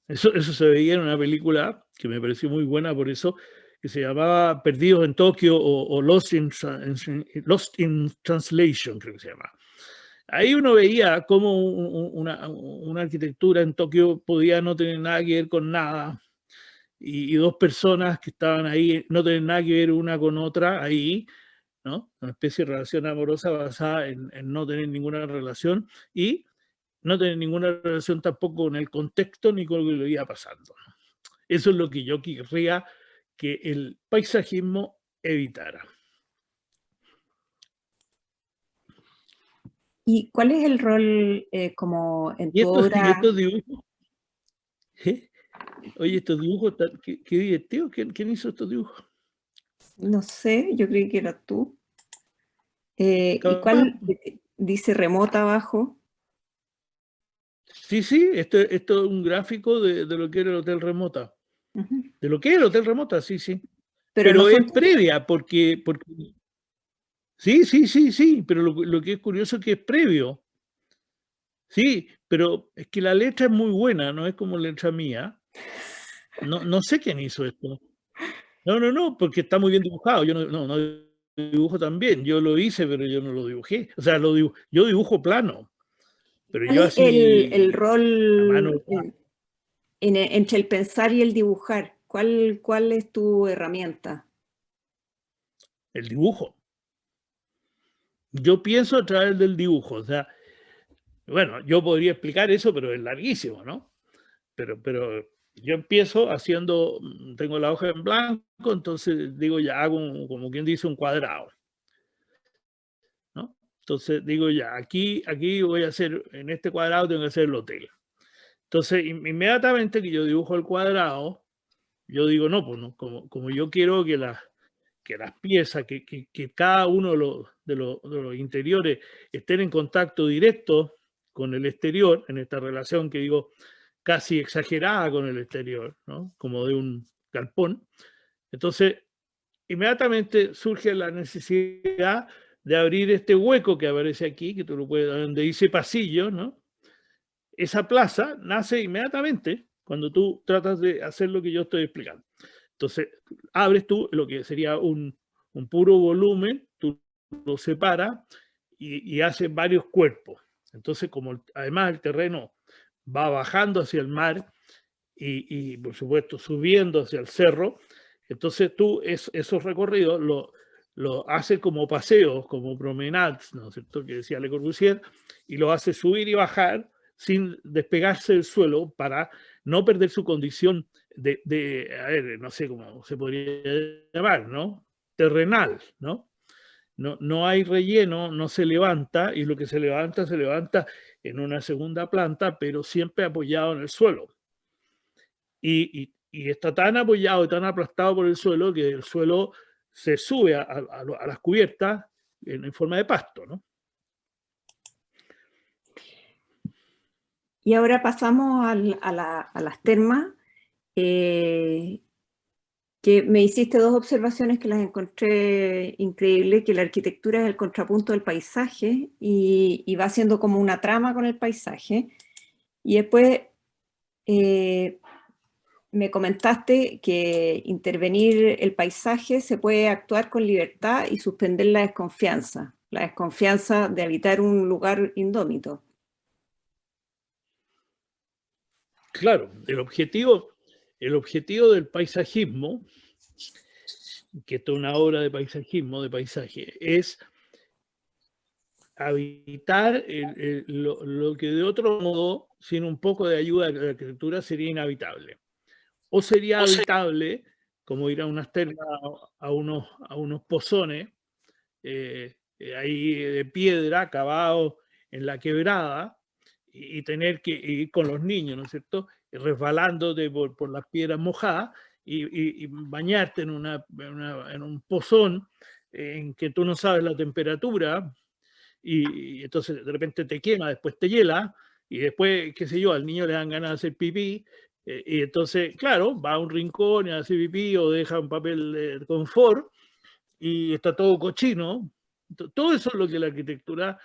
[SPEAKER 4] eso se veía en una película que me pareció muy buena por eso, que se llamaba Perdidos en Tokio o Lost in Translation, creo que se llama. Ahí uno veía cómo una arquitectura en Tokio podía no tener nada que ver con nada, y dos personas que estaban ahí no tener nada que ver una con otra ahí, ¿no? Una especie de relación amorosa basada en no tener ninguna relación, y no tener ninguna relación tampoco con el contexto ni con lo que le iba pasando. Eso es lo que yo querría que el paisajismo evitara.
[SPEAKER 1] ¿Y cuál es el rol como en tu obra?
[SPEAKER 4] ¿Y estos dibujos? Oye, estos dibujos, qué divertido. ¿Quién hizo estos dibujos?
[SPEAKER 1] No sé, yo creí que eras tú. ¿Y cuál dice remota abajo?
[SPEAKER 4] Sí, esto es un gráfico de lo que era el Hotel Remota. De lo que era el Hotel Remota, sí. Pero no es previa, porque... Sí, pero lo que es curioso es que es previo. Sí, pero es que la letra es muy buena, no es como letra mía. No sé quién hizo esto. No, porque está muy bien dibujado. Yo no dibujo tan bien. Yo lo hice, pero yo no lo dibujé. O sea, yo dibujo plano. Pero
[SPEAKER 1] ¿Cuál
[SPEAKER 4] yo
[SPEAKER 1] es
[SPEAKER 4] así,
[SPEAKER 1] el rol
[SPEAKER 4] a mano,
[SPEAKER 1] entre el pensar y el dibujar? ¿Cuál es tu herramienta?
[SPEAKER 4] el dibujo. Yo pienso a través del dibujo. O sea, bueno, yo podría explicar eso, pero es larguísimo, ¿no? Pero yo empiezo haciendo, tengo la hoja en blanco, entonces digo, ya hago como quien dice un cuadrado, ¿no? Entonces digo, ya, aquí voy a hacer, en este cuadrado tengo que hacer el hotel. Entonces, inmediatamente que yo dibujo el cuadrado, yo digo, no, pues no, como yo quiero que las piezas, que cada uno de los interiores estén en contacto directo con el exterior, en esta relación que digo casi exagerada con el exterior, ¿no? Como de un galpón. Entonces, inmediatamente surge la necesidad de abrir este hueco que aparece aquí, que tú lo puedes, donde dice pasillo, ¿no? Esa plaza nace inmediatamente cuando tú tratas de hacer lo que yo estoy explicando. Entonces, abres tú lo que sería un puro volumen, tú lo separas y haces varios cuerpos. Entonces, como además el terreno va bajando hacia el mar y por supuesto subiendo hacia el cerro. Entonces tú esos recorridos lo haces como paseos, como promenades, ¿no es cierto?, que decía Le Corbusier, y lo hace subir y bajar sin despegarse del suelo para no perder su condición a ver, no sé cómo se podría llamar, ¿no? Terrenal, ¿no? No hay relleno, no se levanta, y lo que se levanta en una segunda planta, pero siempre apoyado en el suelo. Y está tan apoyado y tan aplastado por el suelo que el suelo se sube a las cubiertas en forma de pasto, ¿no?
[SPEAKER 1] Y ahora pasamos a las termas, que me hiciste dos observaciones que las encontré increíbles, que la arquitectura es el contrapunto del paisaje y va haciendo como una trama con el paisaje. Y después me comentaste que intervenir el paisaje se puede actuar con libertad y suspender la desconfianza de habitar un lugar indómito.
[SPEAKER 4] Claro, el objetivo del paisajismo, que es una obra de paisajismo, de paisaje, es habitar lo que de otro modo, sin un poco de ayuda de la arquitectura, sería inhabitable. O sería habitable, como ir a unas termas, a unos pozones, ahí de piedra, cavados en la quebrada, y tener que ir con los niños, ¿no es cierto?, resbalándote por las piedras mojadas y bañarte en un pozón en que tú no sabes la temperatura, y entonces de repente te quema, después te hiela, y después, qué sé yo, al niño le dan ganas de hacer pipí, y entonces, claro, va a un rincón y hace pipí o deja un papel de confort y está todo cochino. Todo eso es lo que la arquitectura,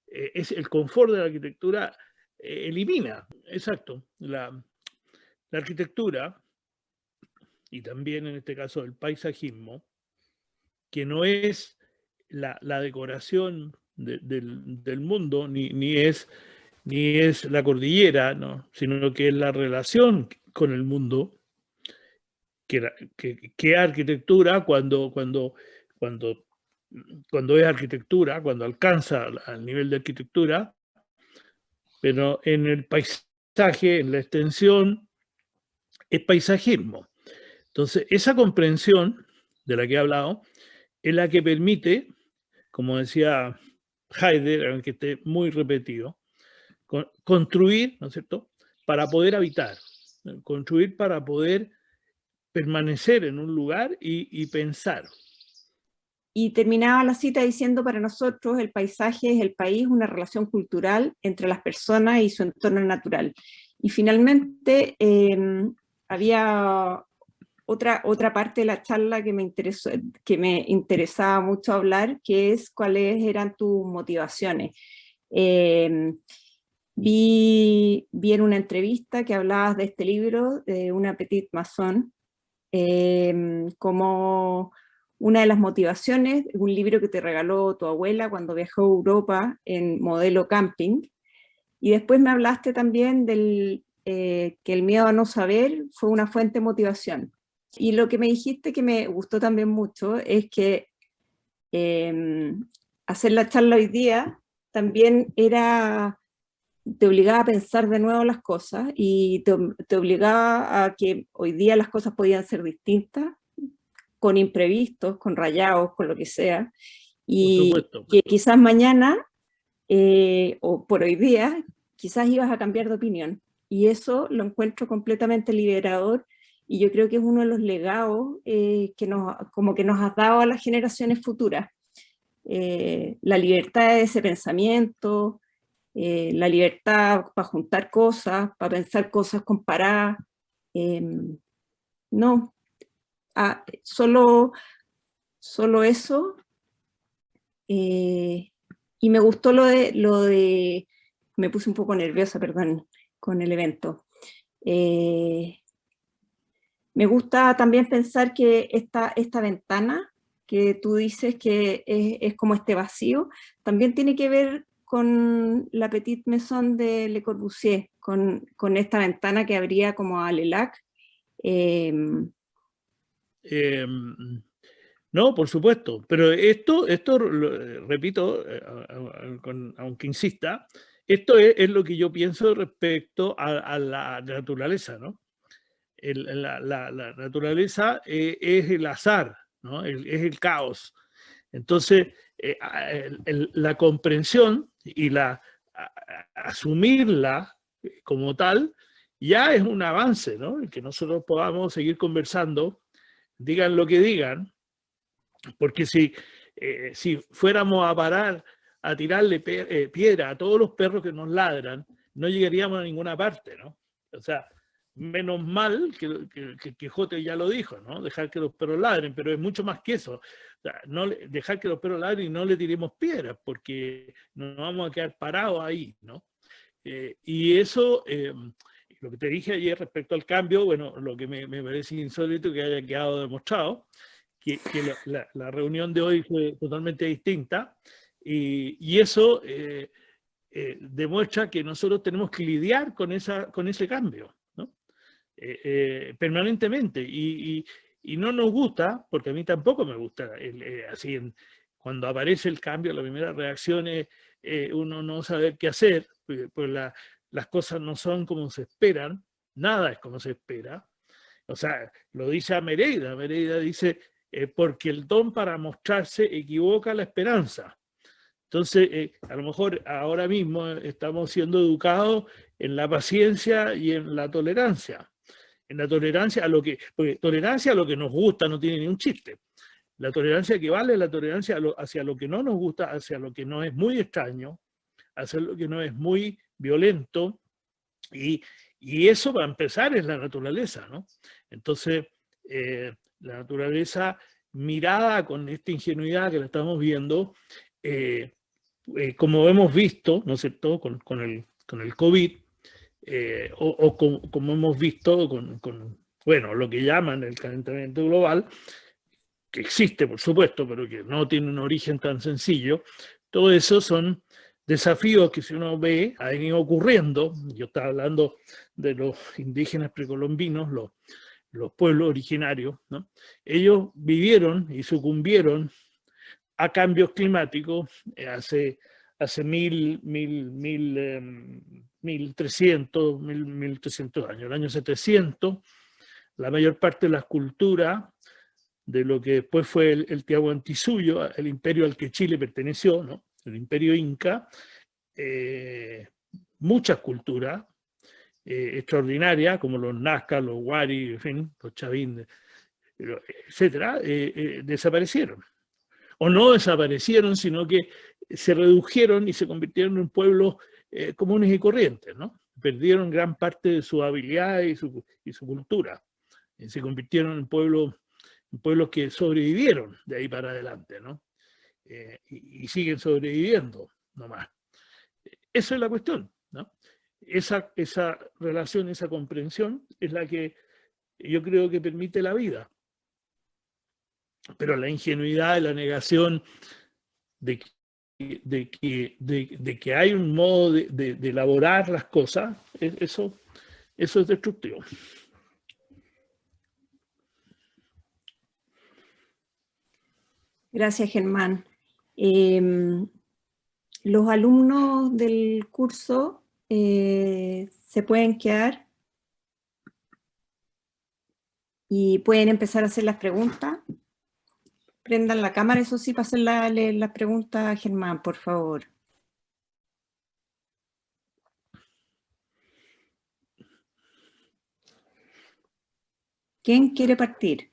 [SPEAKER 4] es el confort de la arquitectura, elimina. Exacto. La arquitectura, y también en este caso el paisajismo, que no es la decoración del mundo, ni es la cordillera, ¿no?, sino que es la relación con el mundo, que arquitectura cuando es arquitectura, cuando alcanza al nivel de arquitectura, pero en el paisaje, en la extensión, es paisajismo. Entonces, esa comprensión de la que he hablado es la que permite, como decía Heidegger, aunque esté muy repetido, construir, ¿no es cierto?, para poder habitar, construir para poder permanecer en un lugar y pensar.
[SPEAKER 1] Y terminaba la cita diciendo: para nosotros el paisaje es el país, una relación cultural entre las personas y su entorno natural. Y finalmente había otra parte de la charla que me interesaba mucho hablar, que es cuáles eran tus motivaciones. Vi en una entrevista que hablabas de este libro, de Una Petite Maison, como una de las motivaciones, un libro que te regaló tu abuela cuando viajó a Europa en modelo camping. Y después me hablaste también del que el miedo a no saber fue una fuente de motivación. Y lo que me dijiste, que me gustó también mucho, es que hacer la charla hoy día también te obligaba a pensar de nuevo las cosas, y te obligaba a que hoy día las cosas podían ser distintas, con imprevistos, con rayados, con lo que sea, y que quizás mañana o por hoy día quizás ibas a cambiar de opinión, y eso lo encuentro completamente liberador, y yo creo que es uno de los legados como que nos has dado a las generaciones futuras, la libertad de ese pensamiento, la libertad para juntar cosas, para pensar cosas comparadas, no, solo eso. Y me gustó lo de, me puse un poco nerviosa, perdón, con el evento. Me gusta también pensar que esta ventana que tú dices que es como este vacío, también tiene que ver con la Petite Maison de Le Corbusier, con esta ventana que abría como a LELAC.
[SPEAKER 4] No, por supuesto, pero esto repito, aunque insista, esto es lo que yo pienso respecto a la naturaleza, ¿no? La naturaleza es el azar, ¿no? Es el caos. Entonces, la comprensión y asumirla como tal ya es un avance, ¿no? El que nosotros podamos seguir conversando, digan lo que digan, porque si fuéramos a parar a tirarle piedra a todos los perros que nos ladran, no llegaríamos a ninguna parte, ¿no? O sea, menos mal que Quijote ya lo dijo, ¿no? Dejar que los perros ladren, pero es mucho más que eso. O sea, dejar que los perros ladren y no le tiremos piedras, porque nos vamos a quedar parados ahí, ¿no? Y eso, lo que te dije ayer respecto al cambio, bueno, lo que me parece insólito que haya quedado demostrado, que la reunión de hoy fue totalmente distinta, y eso demuestra que nosotros tenemos que lidiar con ese cambio, ¿no? Permanentemente, y no nos gusta, porque a mí tampoco me gusta, así cuando aparece el cambio, la primera reacción es uno no saber qué hacer, pues las cosas no son como se esperan, nada es como se espera. O sea, lo dice Mereida dice, porque el don para mostrarse equivoca la esperanza. Entonces, a lo mejor ahora mismo estamos siendo educados en la paciencia y en la tolerancia. En la tolerancia porque tolerancia a lo que nos gusta no tiene ni un chiste. La tolerancia equivale a la tolerancia hacia lo que no nos gusta, hacia lo que no es muy extraño, hacia lo que no es muy violento, y eso, para empezar, es la naturaleza, ¿no? Entonces, la naturaleza mirada con esta ingenuidad que la estamos viendo, como hemos visto, ¿no es cierto?, con el COVID, como hemos visto bueno, lo que llaman el calentamiento global, que existe, por supuesto, pero que no tiene un origen tan sencillo. Todo eso son desafíos que, si uno ve, han ido ocurriendo. Yo estaba hablando de los indígenas precolombinos, los pueblos originarios, ¿no? Ellos vivieron y sucumbieron a cambios climáticos hace 1300 años. El año 700, la mayor parte de las culturas de lo que después fue el Tiahuantinsuyo, el imperio al que Chile perteneció, ¿no? El imperio inca, muchas culturas extraordinarias, como los Nazca, los Wari, en fin, los Chavín, etcétera, desaparecieron. O no desaparecieron, sino que se redujeron y se convirtieron en pueblos comunes y corrientes, ¿no? Perdieron gran parte de su habilidad y su cultura. Se convirtieron en pueblos que sobrevivieron de ahí para adelante, ¿no? Y siguen sobreviviendo nomás. Esa es la cuestión, ¿no? Esa relación, esa comprensión es la que yo creo que permite la vida. Pero la ingenuidad y la negación de que hay un modo de elaborar las cosas, eso es destructivo.
[SPEAKER 1] Gracias, Germán. Los alumnos del curso se pueden quedar y pueden empezar a hacer las preguntas. Prendan la cámara, eso sí, para hacer las preguntas a Germán, por favor. ¿Quién quiere partir?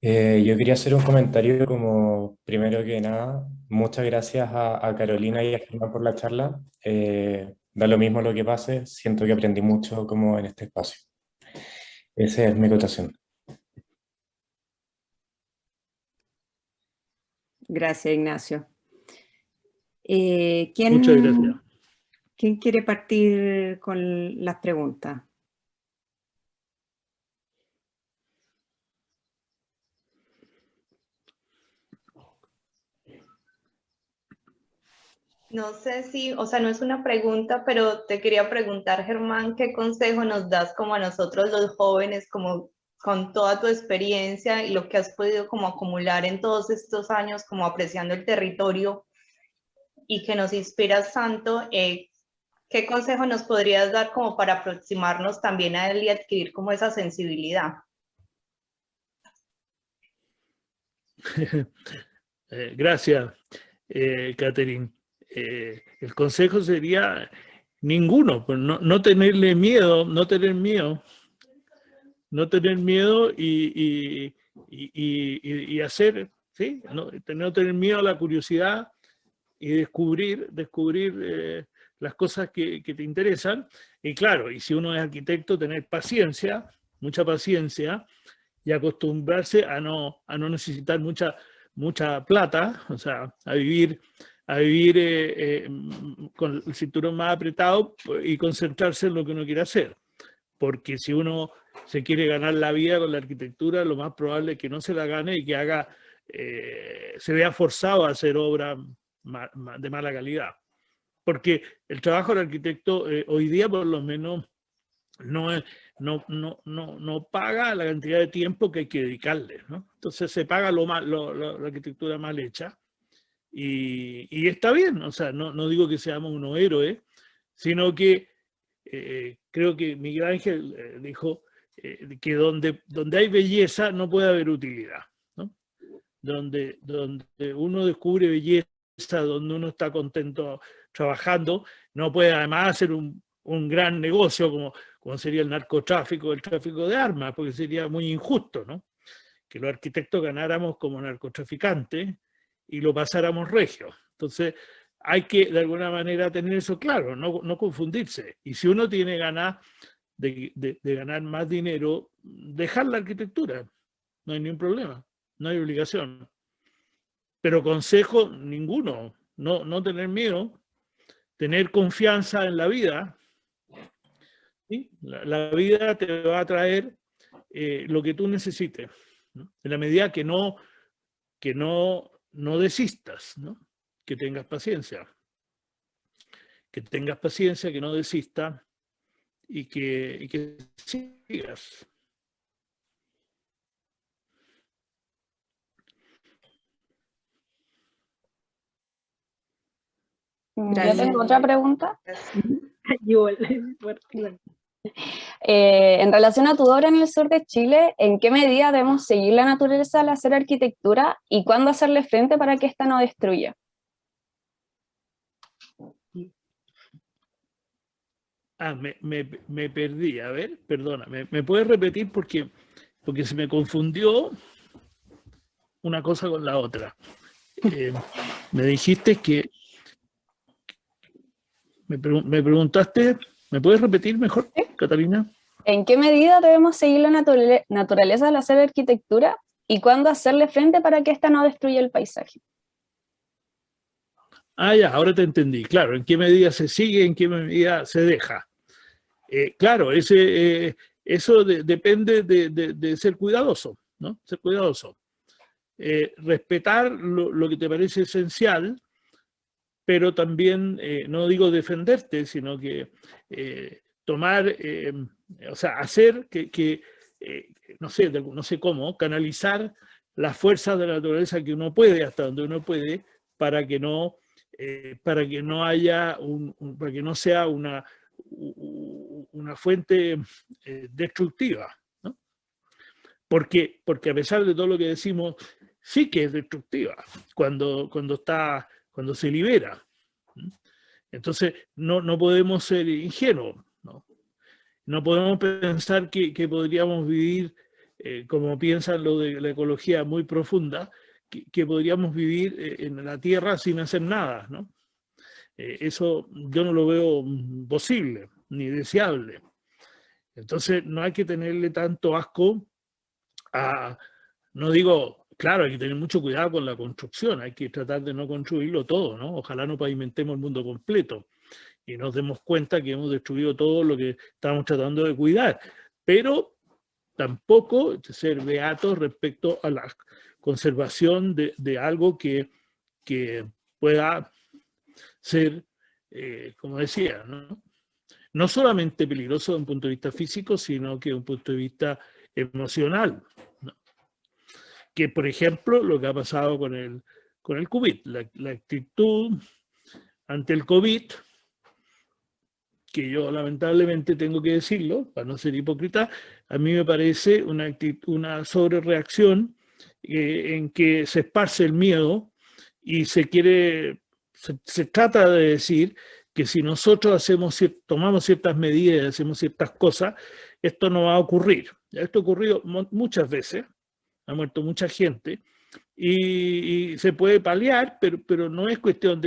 [SPEAKER 5] Yo quería hacer un comentario como, primero que nada, muchas gracias a Carolina y a Germán por la charla. Da lo mismo lo que pase, siento que aprendí mucho como en este espacio. Esa es mi acotación.
[SPEAKER 1] Gracias, Ignacio.
[SPEAKER 4] Muchas gracias.
[SPEAKER 1] ¿Quién quiere partir con las preguntas?
[SPEAKER 6] No sé si, o sea, no es una pregunta, pero te quería preguntar, Germán, ¿qué consejo nos das como a nosotros los jóvenes, como con toda tu experiencia y lo que has podido como acumular en todos estos años, como apreciando el territorio y que nos inspiras tanto? ¿Qué consejo nos podrías dar como para aproximarnos también a él y adquirir como esa sensibilidad?
[SPEAKER 4] Gracias, Catherine. El consejo sería ninguno, pues no tenerle miedo, no tener miedo y hacer, ¿sí? No tener miedo a la curiosidad y descubrir las cosas que te interesan. Y claro, y si uno es arquitecto, tener paciencia, mucha paciencia, y acostumbrarse a no necesitar mucha plata, o sea, a vivir con el cinturón más apretado y concentrarse en lo que uno quiere hacer. Porque si uno se quiere ganar la vida con la arquitectura, lo más probable es que no se la gane y que se vea forzado a hacer obra de mala calidad. Porque el trabajo del arquitecto hoy día por lo menos no paga la cantidad de tiempo que hay que dedicarle, ¿no? Entonces se paga la arquitectura mal hecha y está bien, o sea, no digo que seamos unos héroes, sino que creo que Miguel Ángel dijo que donde hay belleza no puede haber utilidad, ¿no? Donde uno descubre belleza, donde uno está contento trabajando, no puede además hacer un gran negocio como sería el narcotráfico, el tráfico de armas, porque sería muy injusto, ¿no? Que los arquitectos ganáramos como narcotraficantes y lo pasáramos regio. Entonces, hay que de alguna manera tener eso claro, no confundirse. Y si uno tiene ganas de ganar más dinero, dejar la arquitectura, no hay ningún problema, no hay obligación. Pero consejo ninguno, no tener miedo, tener confianza en la vida. ¿Sí? La vida te va a traer lo que tú necesites, ¿no? En la medida que no desistas, ¿no? Que tengas paciencia. Que tengas paciencia, que no desistas y que sigas.
[SPEAKER 7] Yo tengo otra pregunta. En relación a tu obra en el sur de Chile, ¿en qué medida debemos seguir la naturaleza al hacer arquitectura y cuándo hacerle frente para que ésta no destruya?
[SPEAKER 4] Me perdí. A ver, perdona. ¿Me puedes repetir? Porque se me confundió una cosa con la otra. Me dijiste que... Me preguntaste... ¿Me puedes repetir mejor,
[SPEAKER 7] ¿Sí?
[SPEAKER 4] Catalina?
[SPEAKER 7] ¿En qué medida debemos seguir la naturaleza al hacer arquitectura y cuándo hacerle frente para que ésta no destruya el paisaje?
[SPEAKER 4] Ah, ya, ahora te entendí. Claro, ¿en qué medida se sigue, en qué medida se deja? Claro, eso depende de ser cuidadoso, ¿no? Ser cuidadoso. Respetar lo que te parece esencial, pero también, no digo defenderte, sino que tomar, o sea, hacer no sé cómo, canalizar las fuerzas de la naturaleza que uno puede, hasta donde uno puede, para que no haya para que no sea una fuente destructiva, ¿no? Porque a pesar de todo lo que decimos, sí que es destructiva cuando se libera. Entonces, no podemos ser ingenuos, ¿no? No podemos pensar que podríamos vivir, como piensan lo de la ecología muy profunda, que podríamos vivir en la Tierra sin hacer nada, ¿no? Eso yo no lo veo posible, ni deseable. Entonces, no hay que tenerle tanto asco no digo, claro, hay que tener mucho cuidado con la construcción, hay que tratar de no construirlo todo, ¿no? Ojalá no pavimentemos el mundo completo y nos demos cuenta que hemos destruido todo lo que estamos tratando de cuidar, pero tampoco ser beatos respecto a la conservación de algo que pueda ser, como decía, no solamente peligroso desde un punto de vista físico, sino que desde un punto de vista emocional, ¿no? Que, por ejemplo, lo que ha pasado con el COVID, la actitud ante el COVID, que yo lamentablemente tengo que decirlo, para no ser hipócrita, a mí me parece una sobrereacción en que se esparce el miedo y se trata de decir que si nosotros tomamos ciertas medidas, hacemos ciertas cosas, esto no va a ocurrir. Esto ha ocurrido muchas veces, ha muerto mucha gente, y se puede paliar, pero no es cuestión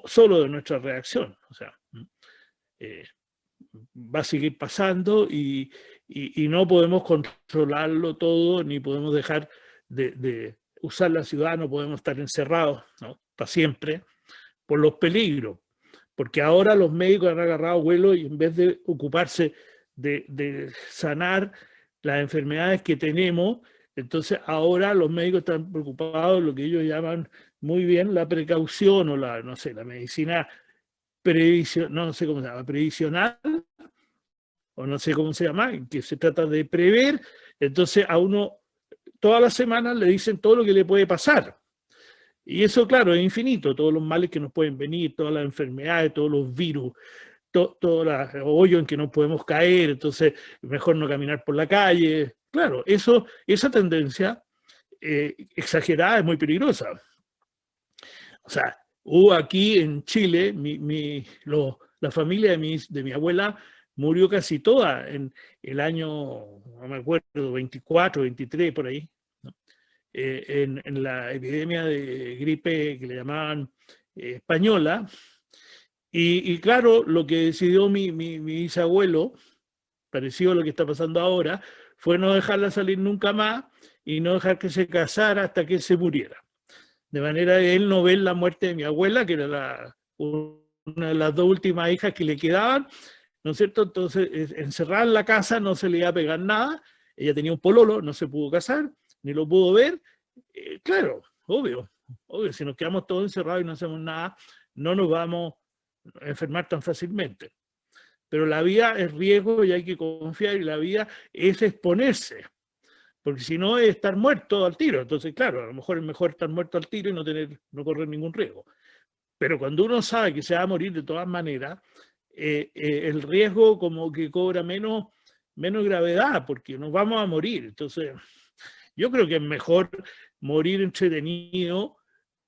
[SPEAKER 4] solo de nuestra reacción. O sea, va a seguir pasando y no podemos controlarlo todo, ni podemos dejar de usar la ciudad, no podemos estar encerrados, ¿no?, para siempre, por los peligros. Porque ahora los médicos han agarrado vuelo y en vez de ocuparse de sanar las enfermedades que tenemos, entonces ahora los médicos están preocupados de lo que ellos llaman muy bien la precaución o la medicina no sé cómo se llama, previsional, o no sé cómo se llama, que se trata de prever. Entonces a uno todas las semanas le dicen todo lo que le puede pasar. Y eso, claro, es infinito, todos los males que nos pueden venir, todas las enfermedades, todos los virus, todos los hoyos en que nos podemos caer, entonces mejor no caminar por la calle. Claro, esa tendencia exagerada es muy peligrosa. O sea, hubo aquí en Chile, la familia de mi abuela murió casi toda en el año, no me acuerdo, 24, 23, por ahí, ¿no? En la epidemia de gripe que le llamaban española. Y claro, lo que decidió mi bisabuelo, parecido a lo que está pasando ahora, fue no dejarla salir nunca más y no dejar que se casara hasta que se muriera. De manera que él no ve la muerte de mi abuela, que era una de las dos últimas hijas que le quedaban, ¿no es cierto? Entonces, encerrada en la casa no se le iba a pegar nada, ella tenía un pololo, no se pudo casar, ni lo pudo ver. Claro, obvio, si nos quedamos todos encerrados y no hacemos nada, no nos vamos a enfermar tan fácilmente. Pero la vida es riesgo y hay que confiar, y la vida es exponerse, porque si no es estar muerto al tiro. Entonces, claro, a lo mejor es mejor estar muerto al tiro y no correr ningún riesgo. Pero cuando uno sabe que se va a morir de todas maneras, el riesgo como que cobra menos gravedad, porque nos vamos a morir. Entonces, yo creo que es mejor morir entretenido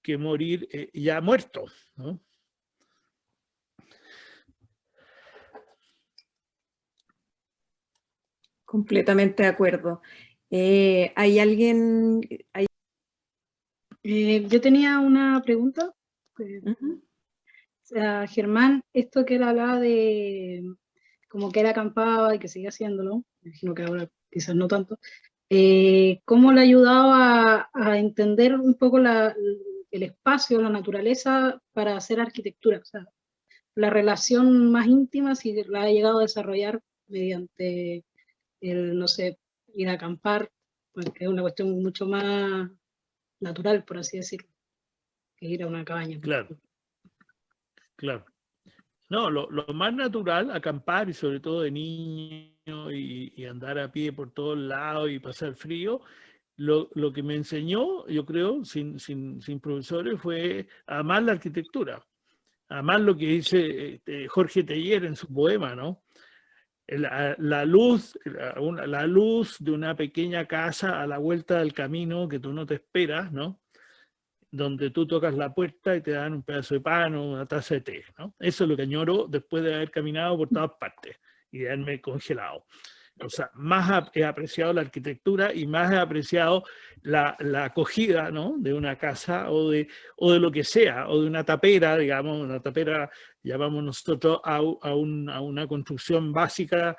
[SPEAKER 4] que morir ya muerto, ¿no?
[SPEAKER 1] Completamente de acuerdo. ¿Hay alguien?
[SPEAKER 8] Yo tenía una pregunta. O sea, Germán, esto que él hablaba de como que él acampaba y que sigue haciéndolo, me imagino que ahora quizás no tanto, ¿cómo le ha ayudado a entender un poco el espacio, la naturaleza para hacer arquitectura? O sea, la relación más íntima, si la ha llegado a desarrollar mediante no sé, ir a acampar, porque es una cuestión mucho más natural, por así decirlo, que ir a una cabaña.
[SPEAKER 4] Claro. Claro. No, lo más natural, acampar, y sobre todo de niño, y andar a pie por todos lados y pasar frío, lo que me enseñó, yo creo, sin profesores, fue amar la arquitectura. Amar lo que dice Jorge Teillier en su poema, ¿no? La luz de una pequeña casa a la vuelta del camino que tú no te esperas, ¿no? Donde tú tocas la puerta y te dan un pedazo de pan o una taza de té, ¿no? Eso es lo que añoro después de haber caminado por todas partes y de haberme congelado. O sea, más he apreciado la arquitectura y más he apreciado la acogida, ¿no?, de una casa o de lo que sea, o de una tapera, digamos. Una tapera llamamos nosotros a una construcción básica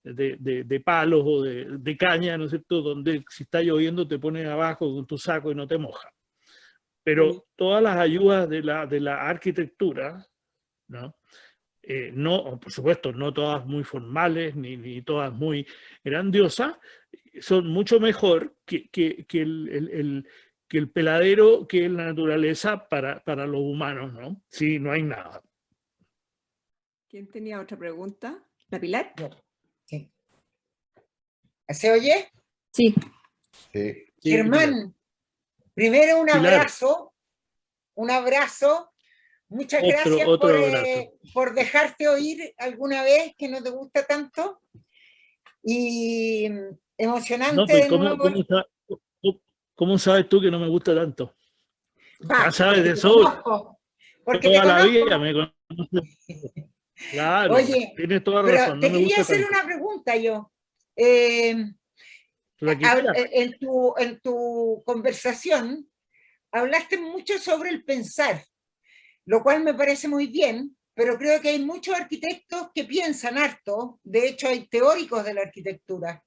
[SPEAKER 4] de palos o de caña, ¿no es cierto?, donde si está lloviendo te pones abajo con tu saco y no te moja. Pero todas las ayudas de la arquitectura, ¿no? No, por supuesto, no todas muy formales, ni todas muy grandiosas, son mucho mejor que el peladero que es la naturaleza para los humanos, ¿no? Sí, no hay nada.
[SPEAKER 1] ¿Quién tenía otra pregunta? ¿La Pilar?
[SPEAKER 9] Sí. ¿Se oye?
[SPEAKER 1] Sí.
[SPEAKER 3] Sí.
[SPEAKER 9] Germán, primero un
[SPEAKER 4] Pilar.
[SPEAKER 9] abrazo. Muchas gracias por dejarte oír alguna vez que no te gusta tanto. Y emocionante.
[SPEAKER 4] No, pues, ¿cómo sabes tú que no me gusta tanto?
[SPEAKER 9] Va,
[SPEAKER 4] ya sabes de
[SPEAKER 9] eso. Porque
[SPEAKER 4] toda
[SPEAKER 9] te
[SPEAKER 4] la
[SPEAKER 9] conozco.
[SPEAKER 4] vida me conoces. Claro,
[SPEAKER 9] oye,
[SPEAKER 4] tienes toda
[SPEAKER 9] pero
[SPEAKER 4] razón.
[SPEAKER 9] te
[SPEAKER 4] no me
[SPEAKER 9] quería
[SPEAKER 4] gusta
[SPEAKER 9] hacer
[SPEAKER 4] tanto.
[SPEAKER 9] una pregunta yo. En tu conversación hablaste mucho sobre el pensar, lo cual me parece muy bien, pero creo que hay muchos arquitectos que piensan harto. De hecho, hay teóricos de la arquitectura.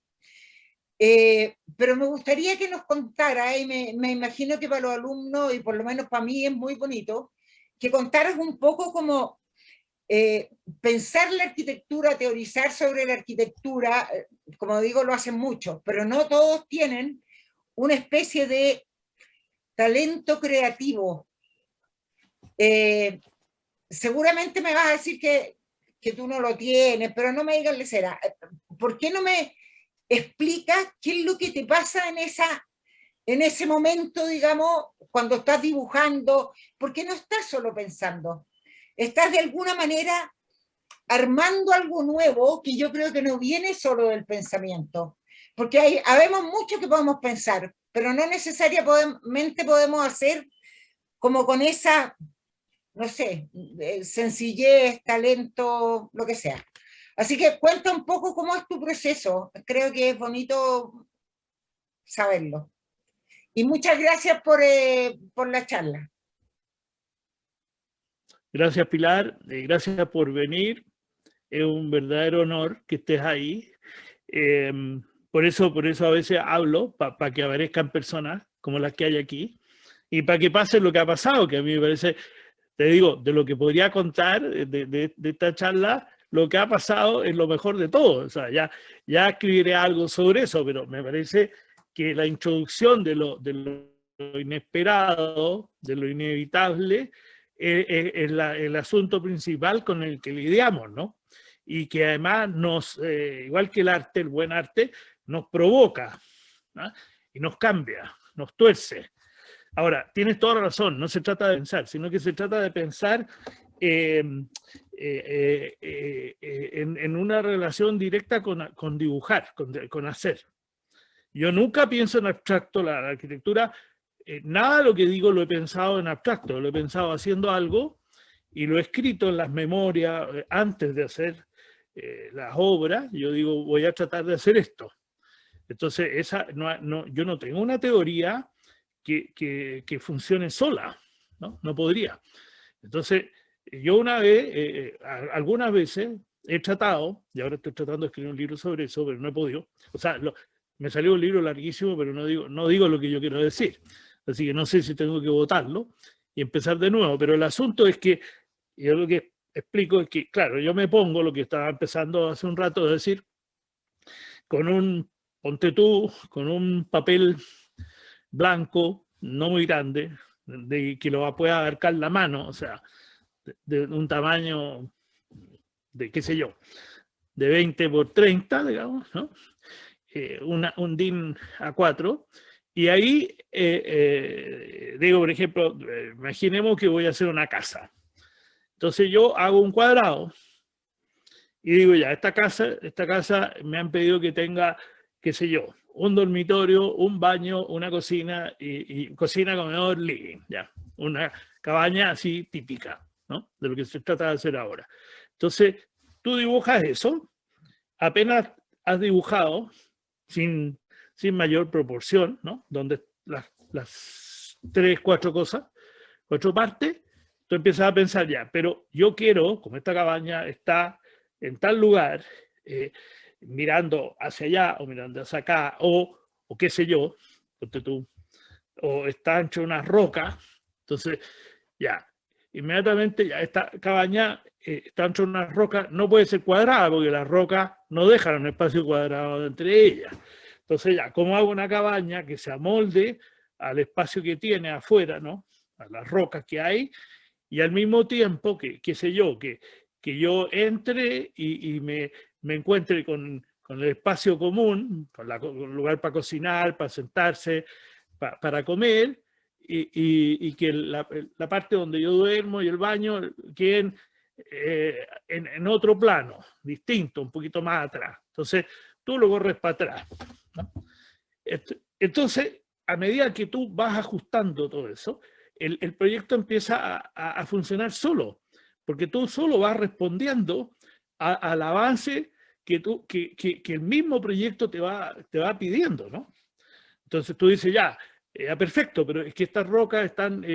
[SPEAKER 9] Pero me gustaría que nos contara, y me imagino que para los alumnos, y por lo menos para mí es muy bonito, que contaras un poco como pensar la arquitectura, teorizar sobre la arquitectura. Como digo, lo hacen muchos, pero no todos tienen una especie de talento creativo. Seguramente me vas a decir que tú no lo tienes, pero no me digas lesera. ¿Por qué no me explicas qué es lo que te pasa en ese momento, digamos, cuando estás dibujando? Porque no estás solo pensando, estás de alguna manera armando algo nuevo que yo creo que no viene solo del pensamiento, porque habemos mucho que podemos pensar, pero no necesariamente podemos hacer como con esa, no sé, sencillez, talento, lo que sea. Así que cuenta un poco cómo es tu proceso. Creo que es bonito saberlo. Y muchas gracias por la charla.
[SPEAKER 4] Gracias, Pilar. Gracias por venir. Es un verdadero honor que estés ahí. Por eso a veces hablo, para que aparezcan personas como las que hay aquí, y para que pase lo que ha pasado, que a mí me parece, te digo, de lo que podría contar de esta charla, lo que ha pasado es lo mejor de todo. O sea, ya escribiré algo sobre eso, pero me parece que la introducción de lo inesperado, de lo inevitable, es el asunto principal con el que lidiamos, ¿no? Y que además igual que el arte, el buen arte, nos provoca, ¿no? Y nos cambia, nos tuerce. Ahora, tienes toda la razón, no se trata de pensar, sino que se trata de pensar en una relación directa con dibujar, con hacer. Yo nunca pienso en abstracto la arquitectura, nada de lo que digo lo he pensado en abstracto, lo he pensado haciendo algo y lo he escrito en las memorias antes de hacer las obras. Yo digo, voy a tratar de hacer esto. Entonces, yo no tengo una teoría que funcione sola, ¿no? No podría. Entonces, yo algunas veces he tratado, y ahora estoy tratando de escribir un libro sobre eso, pero no he podido. O sea, me salió un libro larguísimo, pero no digo lo que yo quiero decir. Así que no sé si tengo que botarlo y empezar de nuevo. Pero el asunto es que, yo lo que explico es que, claro, yo me pongo lo que estaba empezando hace un rato, es decir, ponte tú, con un papel blanco, no muy grande, que lo pueda abarcar la mano, o sea, de un tamaño de, qué sé yo, de 20 por 30, digamos, ¿no? Un DIN A4, y ahí digo, por ejemplo, imaginemos que voy a hacer una casa. Entonces yo hago un cuadrado y digo, ya, esta casa me han pedido que tenga, qué sé yo, un dormitorio, un baño, una cocina, y cocina, comedor, living, ya. Una cabaña así típica, ¿no? De lo que se trata de hacer ahora. Entonces, tú dibujas eso, apenas has dibujado, sin mayor proporción, ¿no? Donde las 3, 4 cosas, 4 partes, tú empiezas a pensar ya, pero yo quiero, como esta cabaña está en tal lugar, mirando hacia allá o mirando hacia acá, o qué sé yo, o está entre unas rocas, entonces ya, inmediatamente ya esta cabaña está entre unas rocas, no puede ser cuadrada porque las rocas no dejan un espacio cuadrado entre ellas. Entonces ya, ¿cómo hago una cabaña que se amolde al espacio que tiene afuera, ¿no? A las rocas que hay, y al mismo tiempo qué sé yo, que yo entre y me encuentre con el espacio común, con un lugar para cocinar, para sentarse, para comer, y que la parte donde yo duermo y el baño queden en otro plano, distinto, un poquito más atrás. Entonces, tú lo corres para atrás, ¿no? Entonces, a medida que tú vas ajustando todo eso, el proyecto empieza a funcionar solo, porque tú solo vas respondiendo al avance que el mismo proyecto te va pidiendo, ¿no? Entonces tú dices, ya, perfecto, pero es que estas rocas están,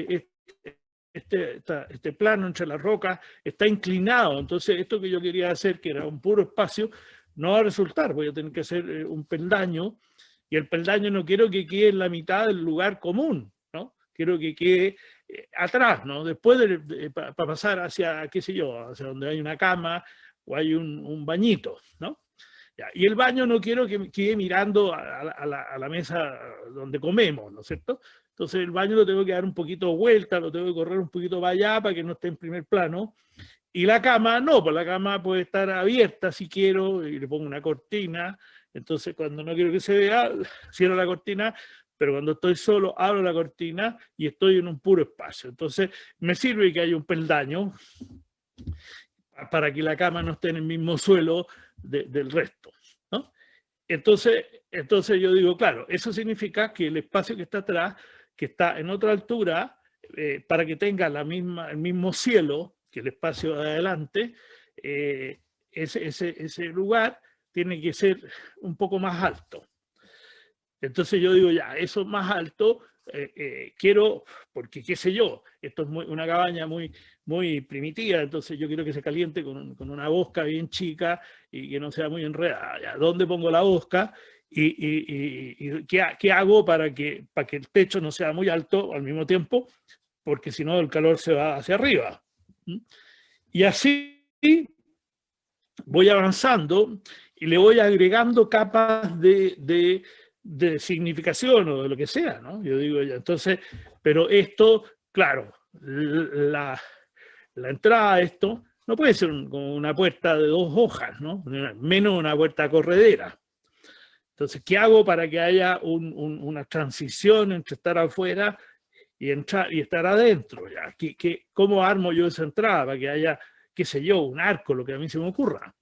[SPEAKER 4] este plano entre las rocas está inclinado, entonces esto que yo quería hacer, que era un puro espacio, no va a resultar, voy a tener que hacer un peldaño, y el peldaño no quiero que quede en la mitad del lugar común, ¿no? Quiero que quede atrás, ¿no? Después para pasar hacia, qué sé yo, hacia donde hay una cama o hay un bañito, ¿no? Ya, y el baño no quiero que quede mirando a la mesa donde comemos, ¿no es cierto? Entonces el baño lo tengo que dar un poquito de vuelta, lo tengo que correr un poquito para allá para que no esté en primer plano. Y la cama, no, pues la cama puede estar abierta si quiero, y le pongo una cortina. Entonces cuando no quiero que se vea, cierro la cortina, pero cuando estoy solo abro la cortina y estoy en un puro espacio. Entonces me sirve que haya un peldaño para que la cama no esté en el mismo suelo del resto, ¿no? Entonces yo digo, claro, eso significa que el espacio que está atrás, que está en otra altura, para que tenga el mismo cielo que el espacio de adelante, ese lugar tiene que ser un poco más alto. Entonces yo digo, ya, eso más alto, quiero, porque qué sé yo, esto es una cabaña muy primitiva, entonces yo quiero que se caliente con una bosca bien chica y que no sea muy enredada. Ya, ¿dónde pongo la bosca? ¿Y qué hago para que el techo no sea muy alto al mismo tiempo? Porque si no el calor se va hacia arriba. Y así voy avanzando y le voy agregando capas de significación o de lo que sea, ¿no? Yo digo, ya, entonces, pero esto, claro, la entrada a esto no puede ser como una puerta de 2 hojas, ¿no? Menos una puerta corredera. Entonces, ¿qué hago para que haya una transición entre estar afuera y entrar y estar adentro? ¿Ya? ¿Cómo armo yo esa entrada para que haya, qué sé yo, un arco, lo que a mí se me ocurra,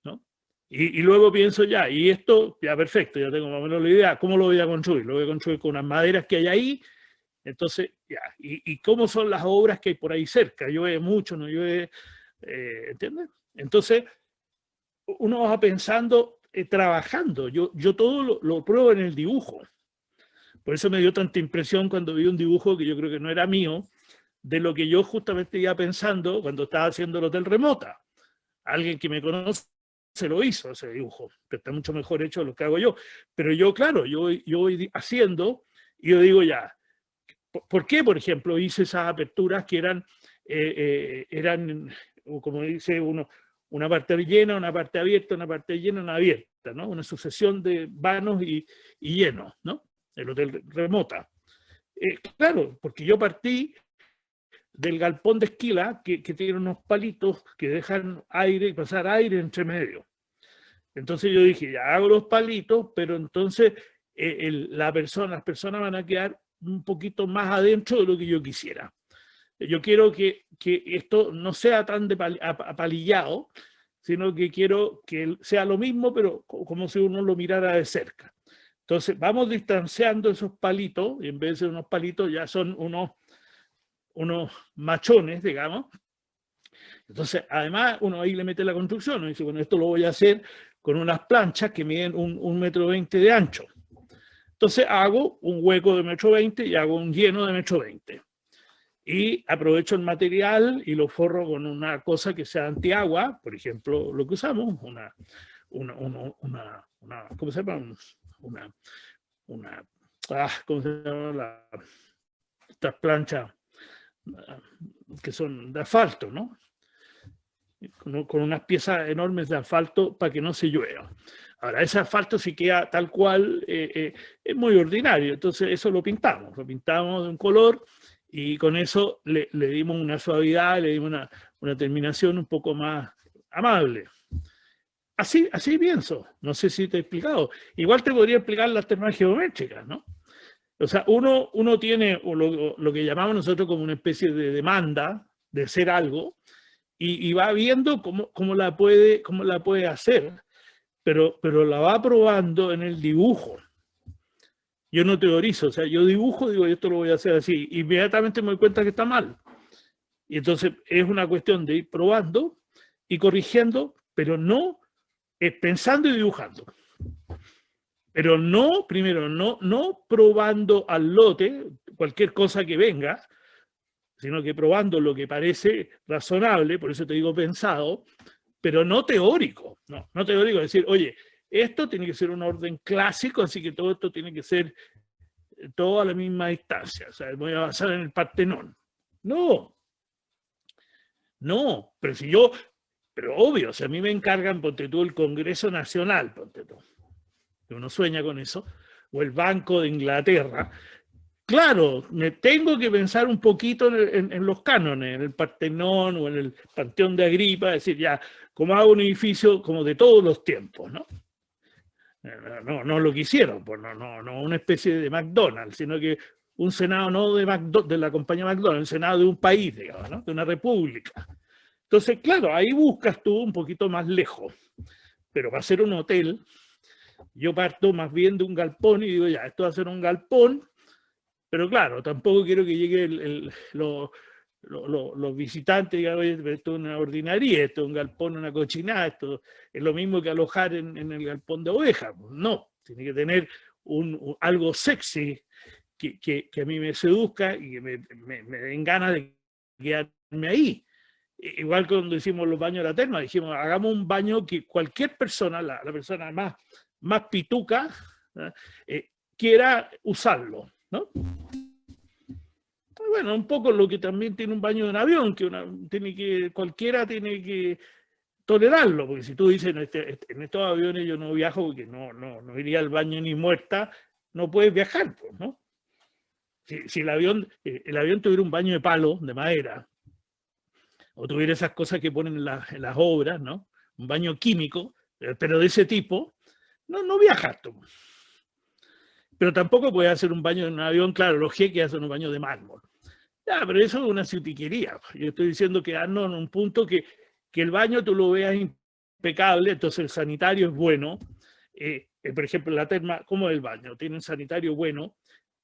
[SPEAKER 4] ¿no? Y luego pienso ya, y esto, ya perfecto, ya tengo más o menos la idea, ¿cómo lo voy a construir? Lo voy a construir con unas maderas que hay ahí, entonces, ya, ¿y cómo son las obras que hay por ahí cerca? Llueve mucho, no llueve, ¿entiendes? Entonces, uno va pensando, trabajando, yo todo lo pruebo en el dibujo. Por eso me dio tanta impresión cuando vi un dibujo que yo creo que no era mío, de lo que yo justamente iba pensando cuando estaba haciendo el Hotel Remota. Alguien que me conoce se lo hizo ese dibujo, pero está mucho mejor hecho de lo que hago yo. Pero yo, claro, yo voy haciendo y yo digo ya, ¿por qué, por ejemplo, hice esas aperturas que eran como dice uno, una parte llena, una parte abierta, una parte llena, una abierta, ¿no? Una sucesión de vanos y llenos, ¿no? El Hotel Remota. Claro, porque yo partí del galpón de esquila que tiene unos palitos que dejan aire y pasar aire entre medio. Entonces yo dije, ya hago los palitos, pero entonces las personas van a quedar un poquito más adentro de lo que yo quisiera. Yo quiero que esto no sea tan apalillado, sino que quiero que sea lo mismo, pero como si uno lo mirara de cerca. Entonces vamos distanciando esos palitos, y en vez de ser unos palitos ya son unos machones, digamos. Entonces, además, uno ahí le mete la construcción, uno dice, bueno, esto lo voy a hacer con unas planchas que miden 1,20 metros de ancho. Entonces hago un hueco de 1,20 m y hago un lleno de 1,20 m. Y aprovecho el material y lo forro con una cosa que sea antiagua, por ejemplo, lo que usamos, ¿cómo se llama? ¿Cómo se llama? Estas planchas que son de asfalto, ¿no? Con unas piezas enormes de asfalto para que no se llueva. Ahora, ese asfalto si queda tal cual, es muy ordinario, entonces eso lo pintamos de un color y con eso le dimos una suavidad, le dimos una terminación un poco más amable. Así pienso, no sé si te he explicado. Igual te podría explicar las termas geométricas, ¿no? O sea, uno tiene lo que llamamos nosotros como una especie de demanda de ser algo y va viendo cómo la puede hacer, pero la va probando en el dibujo. Yo no teorizo, o sea, yo dibujo, digo, esto lo voy a hacer así, inmediatamente me doy cuenta que está mal. Y entonces es una cuestión de ir probando y corrigiendo, pero no pensando y dibujando. Pero no, primero, no probando al lote cualquier cosa que venga, sino que probando lo que parece razonable, por eso te digo pensado, pero no teórico. No teórico, es decir, oye, esto tiene que ser un orden clásico, así que todo esto tiene que ser todo a la misma distancia. O sea, voy a basar en el Partenón. No, pero obvio, si a mí me encargan, ponte tú, el Congreso Nacional, ponte tú, que uno sueña con eso, o el Banco de Inglaterra, claro, me tengo que pensar un poquito en los cánones, en el Partenón o en el Panteón de Agripa, es decir, ya, como hago un edificio como de todos los tiempos, ¿no? No lo quisieron, pues no una especie de McDonald's, sino que un senado no de la compañía McDonald's, un senado de un país, digamos, ¿no? De una república. Entonces, claro, ahí buscas tú un poquito más lejos, pero va a ser un hotel. Yo parto más bien de un galpón y digo, ya, esto va a ser un galpón, pero claro, tampoco quiero que lleguen los visitantes y digan, oye, esto es una ordinaria, esto es un galpón, una cochinada, esto es lo mismo que alojar en el galpón de ovejas. No, tiene que tener algo sexy que a mí me seduzca y que me den ganas de quedarme ahí. Igual cuando hicimos los baños de la terma, dijimos, hagamos un baño que cualquier persona, la persona más pituca, quiera usarlo, ¿no? Bueno, un poco lo que también tiene un baño de un avión, que cualquiera tiene que tolerarlo, porque si tú dices, en estos aviones yo no viajo porque no iría al baño ni muerta, no puedes viajar, pues, ¿no? Si el avión tuviera un baño de palo, de madera, o tuviera esas cosas que ponen en las obras, ¿no? Un baño químico, pero de ese tipo, no viajas tú. Pero tampoco puedes hacer un baño en un avión, claro, los jeques hacen un baño de mármol. Ya, pero eso es una ciutiquería. Yo estoy diciendo que en un punto que el baño tú lo veas impecable, entonces el sanitario es bueno. Por ejemplo, la terma, ¿cómo es el baño? Tiene un sanitario bueno.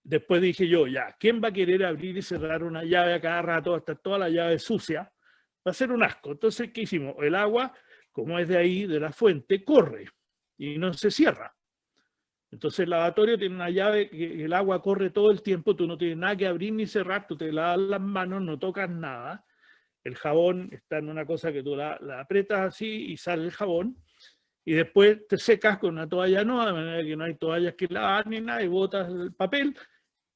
[SPEAKER 4] Después dije yo, ya, ¿quién va a querer abrir y cerrar una llave a cada rato, hasta toda la llave sucia? Va a ser un asco. Entonces, ¿qué hicimos? El agua, como es de ahí, de la fuente, corre y no se cierra. Entonces el lavatorio tiene una llave que el agua corre todo el tiempo, tú no tienes nada que abrir ni cerrar, tú te lavas las manos, no tocas nada. El jabón está en una cosa que tú la aprietas así y sale el jabón. Y después te secas con una toalla nueva, de manera que no hay toallas que lavar ni nada, y botas el papel.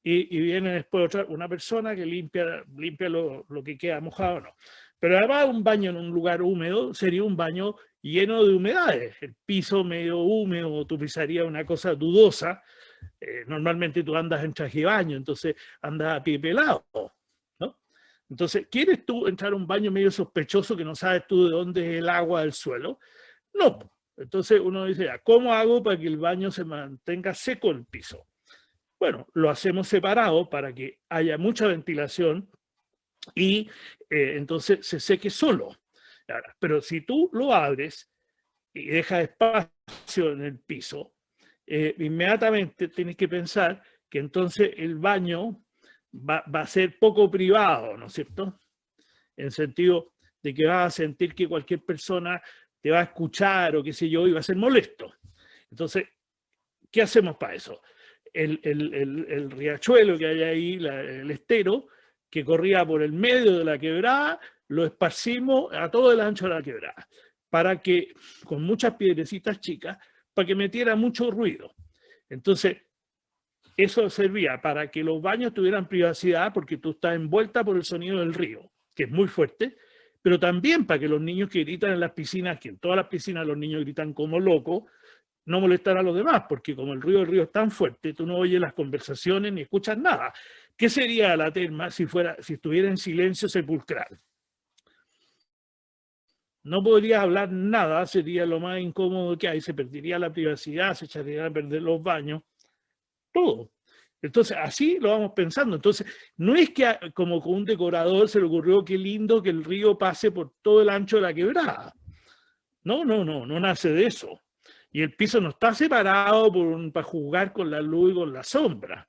[SPEAKER 4] Y viene después una persona que limpia lo que queda mojado o no. Pero además un baño en un lugar húmedo sería un baño lleno de humedades, el piso medio húmedo, tú pisarías una cosa dudosa, normalmente tú andas en traje de baño, entonces andas a pie pelado, ¿no? Entonces, ¿quieres tú entrar a un baño medio sospechoso que no sabes tú de dónde es el agua del suelo? No. Entonces uno dice, ya, ¿cómo hago para que el baño se mantenga seco el piso? Bueno, lo hacemos separado para que haya mucha ventilación y entonces se seque solo. Pero si tú lo abres y dejas espacio en el piso, inmediatamente tienes que pensar que entonces el baño va a ser poco privado, ¿no es cierto? En el sentido de que vas a sentir que cualquier persona te va a escuchar o qué sé yo, y va a ser molesto. Entonces, ¿qué hacemos para eso? El riachuelo que hay ahí, el estero, que corría por el medio de la quebrada, lo esparcimos a todo el ancho de la quebrada, para que, con muchas piedrecitas chicas, para que metiera mucho ruido. Entonces, eso servía para que los baños tuvieran privacidad, porque tú estás envuelta por el sonido del río, que es muy fuerte, pero también para que los niños que gritan en las piscinas, que en todas las piscinas los niños gritan como locos, no molestar a los demás, porque como el ruido del río es tan fuerte, tú no oyes las conversaciones ni escuchas nada. ¿Qué sería la terma si estuviera en silencio sepulcral? No podrías hablar nada, sería lo más incómodo que hay, se perdería la privacidad, se echarían a perder los baños, todo. Entonces, así lo vamos pensando. Entonces, no es que como con un decorador se le ocurrió qué lindo que el río pase por todo el ancho de la quebrada. No nace de eso. Y el piso no está separado para jugar con la luz y con la sombra.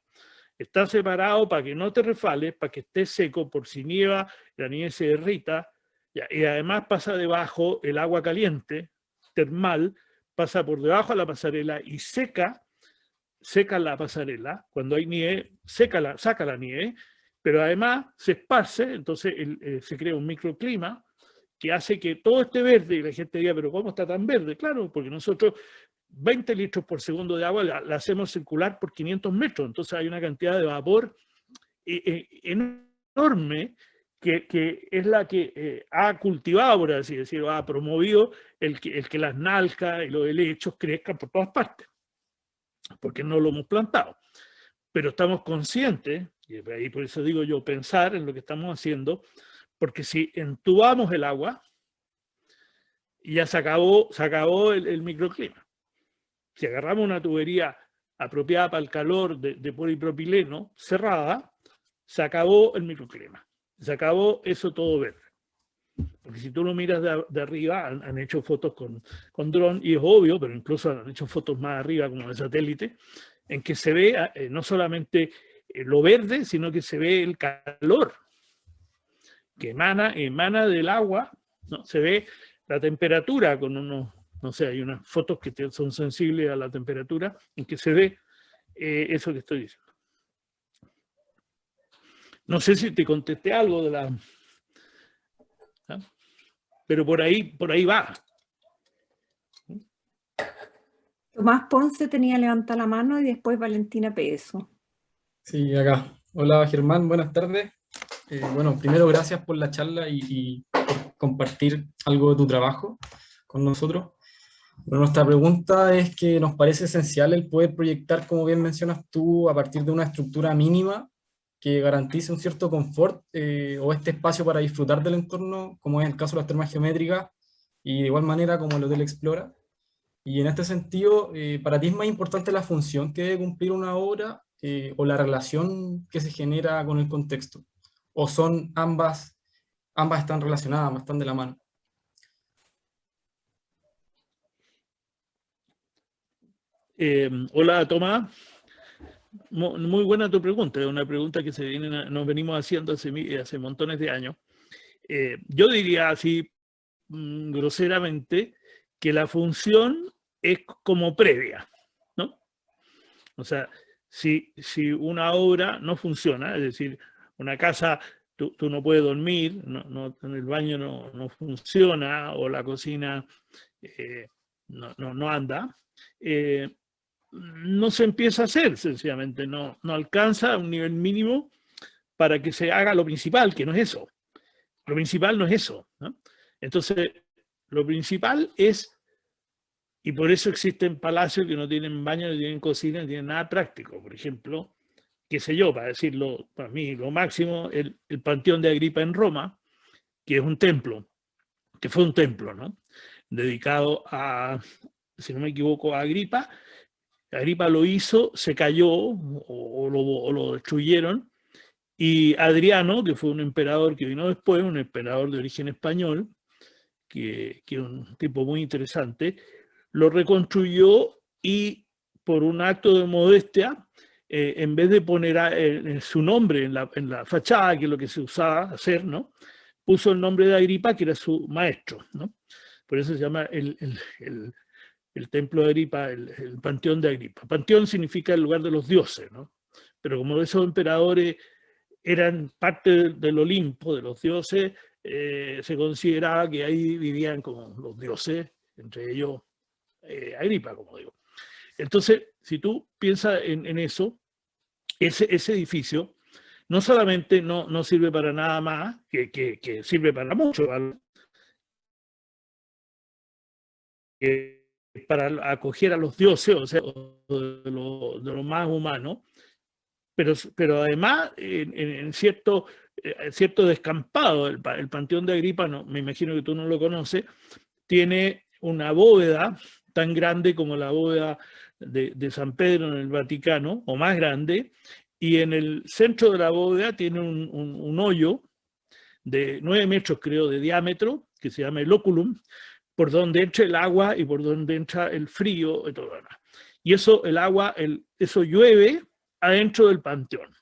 [SPEAKER 4] Está separado para que no te resbales, para que esté seco por si nieva, la nieve se derrita. Y además pasa debajo el agua caliente, termal, pasa por debajo de la pasarela y seca la pasarela. Cuando hay nieve, saca la nieve, pero además se esparce, entonces se crea un microclima que hace que todo esté verde y la gente diga, pero ¿cómo está tan verde? Claro, porque nosotros 20 litros por segundo de agua la hacemos circular por 500 metros, entonces hay una cantidad de vapor enorme que es la que ha cultivado, por así decirlo, ha promovido el que las nalcas y los helechos crezcan por todas partes, porque no lo hemos plantado. Pero estamos conscientes, y ahí por eso digo yo, pensar en lo que estamos haciendo, porque si entubamos el agua, ya se acabó el microclima. Si agarramos una tubería apropiada para el calor de polipropileno cerrada, se acabó el microclima. Se acabó eso todo verde. Porque si tú lo miras de arriba, han hecho fotos con dron, y es obvio, pero incluso han hecho fotos más arriba como de satélite, en que se ve no solamente lo verde, sino que se ve el calor que emana del agua, ¿no? Se ve la temperatura con unos, no sé, hay unas fotos que son sensibles a la temperatura, en que se ve eso que estoy diciendo. No sé si te contesté algo de la... ¿no? Pero por ahí va.
[SPEAKER 1] Tomás Ponce tenía levantada la mano y después Valentina Peso.
[SPEAKER 10] Sí, acá. Hola Germán, buenas tardes. Bueno, primero gracias por la charla y por compartir algo de tu trabajo con nosotros. Bueno, nuestra pregunta es que nos parece esencial el poder proyectar, como bien mencionas tú, a partir de una estructura mínima que garantice un cierto confort o este espacio para disfrutar del entorno, como es el caso de las termas geométricas, y de igual manera como el Hotel Explora. Y en este sentido, ¿para ti es más importante la función que debe cumplir una obra o la relación que se genera con el contexto? ¿O son ambas están relacionadas, ambas están de la mano?
[SPEAKER 4] Hola Tomás, muy buena tu pregunta, es una pregunta que nos venimos haciendo hace montones de años. Yo diría así groseramente que la función es como previa, ¿no? O sea, si una obra no funciona, es decir, una casa, tú no puedes dormir, en el baño no funciona, o la cocina no anda, no se empieza a hacer, sencillamente, no alcanza a un nivel mínimo para que se haga lo principal, que no es eso. Lo principal no es eso, ¿no? Entonces, lo principal es, y por eso existen palacios que no tienen baño, no tienen cocina, no tienen nada práctico. Por ejemplo, qué sé yo, para decirlo, para mí lo máximo, el Panteón de Agripa en Roma, que es un templo, que fue un templo, ¿no? Dedicado a, si no me equivoco, a Agripa. Agripa lo hizo, se cayó o lo destruyeron, y Adriano, que fue un emperador que vino después, un emperador de origen español, que es un tipo muy interesante, lo reconstruyó y por un acto de modestia, en vez de poner su nombre en la fachada, que es lo que se usaba hacer, ¿no? Puso el nombre de Agripa, que era su maestro, ¿no? Por eso se llama el templo de Agripa, el panteón de Agripa. Panteón significa el lugar de los dioses, ¿no? Pero como esos emperadores eran parte del Olimpo, de los dioses, se consideraba que ahí vivían como los dioses, entre ellos Agripa, como digo. Entonces, si tú piensas en eso, ese edificio no solamente no sirve para nada más, que sirve para mucho, para acoger a los dioses, o sea, de lo más humano, pero además en cierto descampado, el Panteón de Agripa, no, me imagino que tú no lo conoces, tiene una bóveda tan grande como la bóveda de San Pedro en el Vaticano, o más grande, y en el centro de la bóveda tiene un hoyo de 9 metros, creo, de diámetro, que se llama el oculum, por donde entra el agua y por donde entra el frío y todo lo demás. Y eso, el agua, eso llueve adentro del panteón.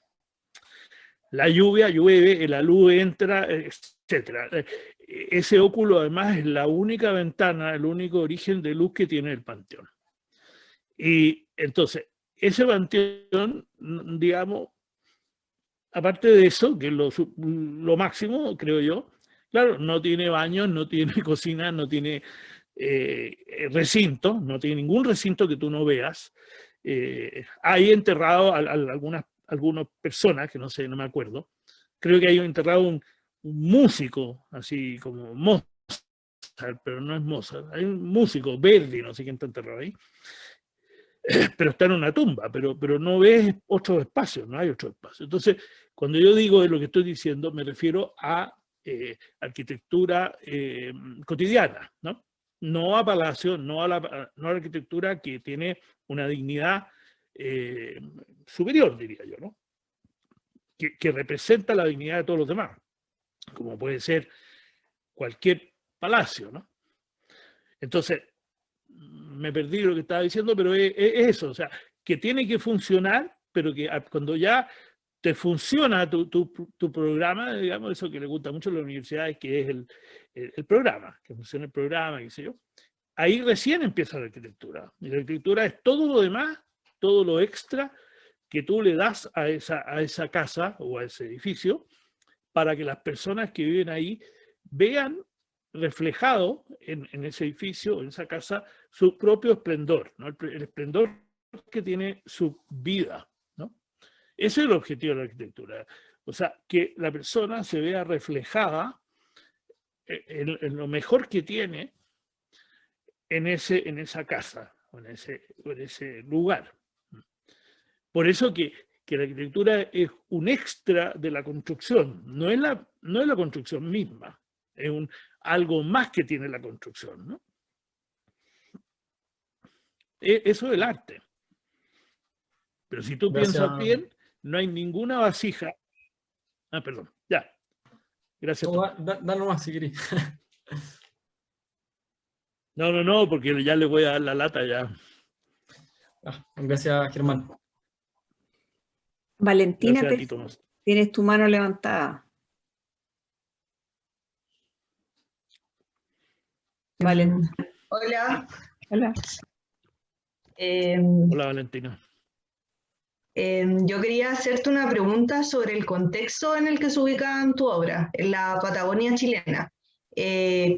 [SPEAKER 4] La lluvia llueve, la luz entra, etc. Ese óculo además es la única ventana, el único origen de luz que tiene el panteón. Y entonces, ese panteón, digamos, aparte de eso, que es lo máximo, creo yo, claro, no tiene baños, no tiene cocina, no tiene recinto, no tiene ningún recinto que tú no veas. Hay enterrado algunas personas, que no sé, no me acuerdo. Creo que hay enterrado un músico, así como Mozart, pero no es Mozart. Hay un músico, Verdi, no sé quién está enterrado ahí. Pero está en una tumba, pero no ves otros espacios, no hay otros espacios. Entonces, cuando yo digo de lo que estoy diciendo, me refiero a arquitectura cotidiana, ¿no? No a palacios, no a la arquitectura que tiene una dignidad superior, diría yo, ¿no? Que representa la dignidad de todos los demás, como puede ser cualquier palacio, ¿no? Entonces, me perdí lo que estaba diciendo, pero es eso, o sea, que tiene que funcionar, pero que cuando ya te funciona tu programa, digamos, eso que le gusta mucho a las universidades, que es el programa, que funcione el programa, qué sé yo, ahí recién empieza la arquitectura. Y la arquitectura es todo lo demás, todo lo extra que tú le das a esa casa o a ese edificio para que las personas que viven ahí vean reflejado en ese edificio, en esa casa, su propio esplendor, ¿no? El esplendor que tiene su vida, ¿no? Ese es el objetivo de la arquitectura. O sea, que la persona se vea reflejada en lo mejor que tiene en esa casa, o en ese lugar. Por eso que la arquitectura es un extra de la construcción, no es la construcción misma, es algo más que tiene la construcción, ¿no? Eso es el arte. Pero si tú piensas bien, no hay ninguna vasija. Ah, perdón, ya. Gracias.
[SPEAKER 10] Da nomás si querés.
[SPEAKER 4] No, porque ya le voy a dar la lata ya.
[SPEAKER 10] Gracias, Germán.
[SPEAKER 1] Valentina,
[SPEAKER 4] gracias a ti,
[SPEAKER 1] tienes tu mano levantada. Valentina.
[SPEAKER 6] Hola.
[SPEAKER 1] Hola.
[SPEAKER 4] Hola, Valentina.
[SPEAKER 6] Yo quería hacerte una pregunta sobre el contexto en el que se ubica en tu obra, en la Patagonia chilena.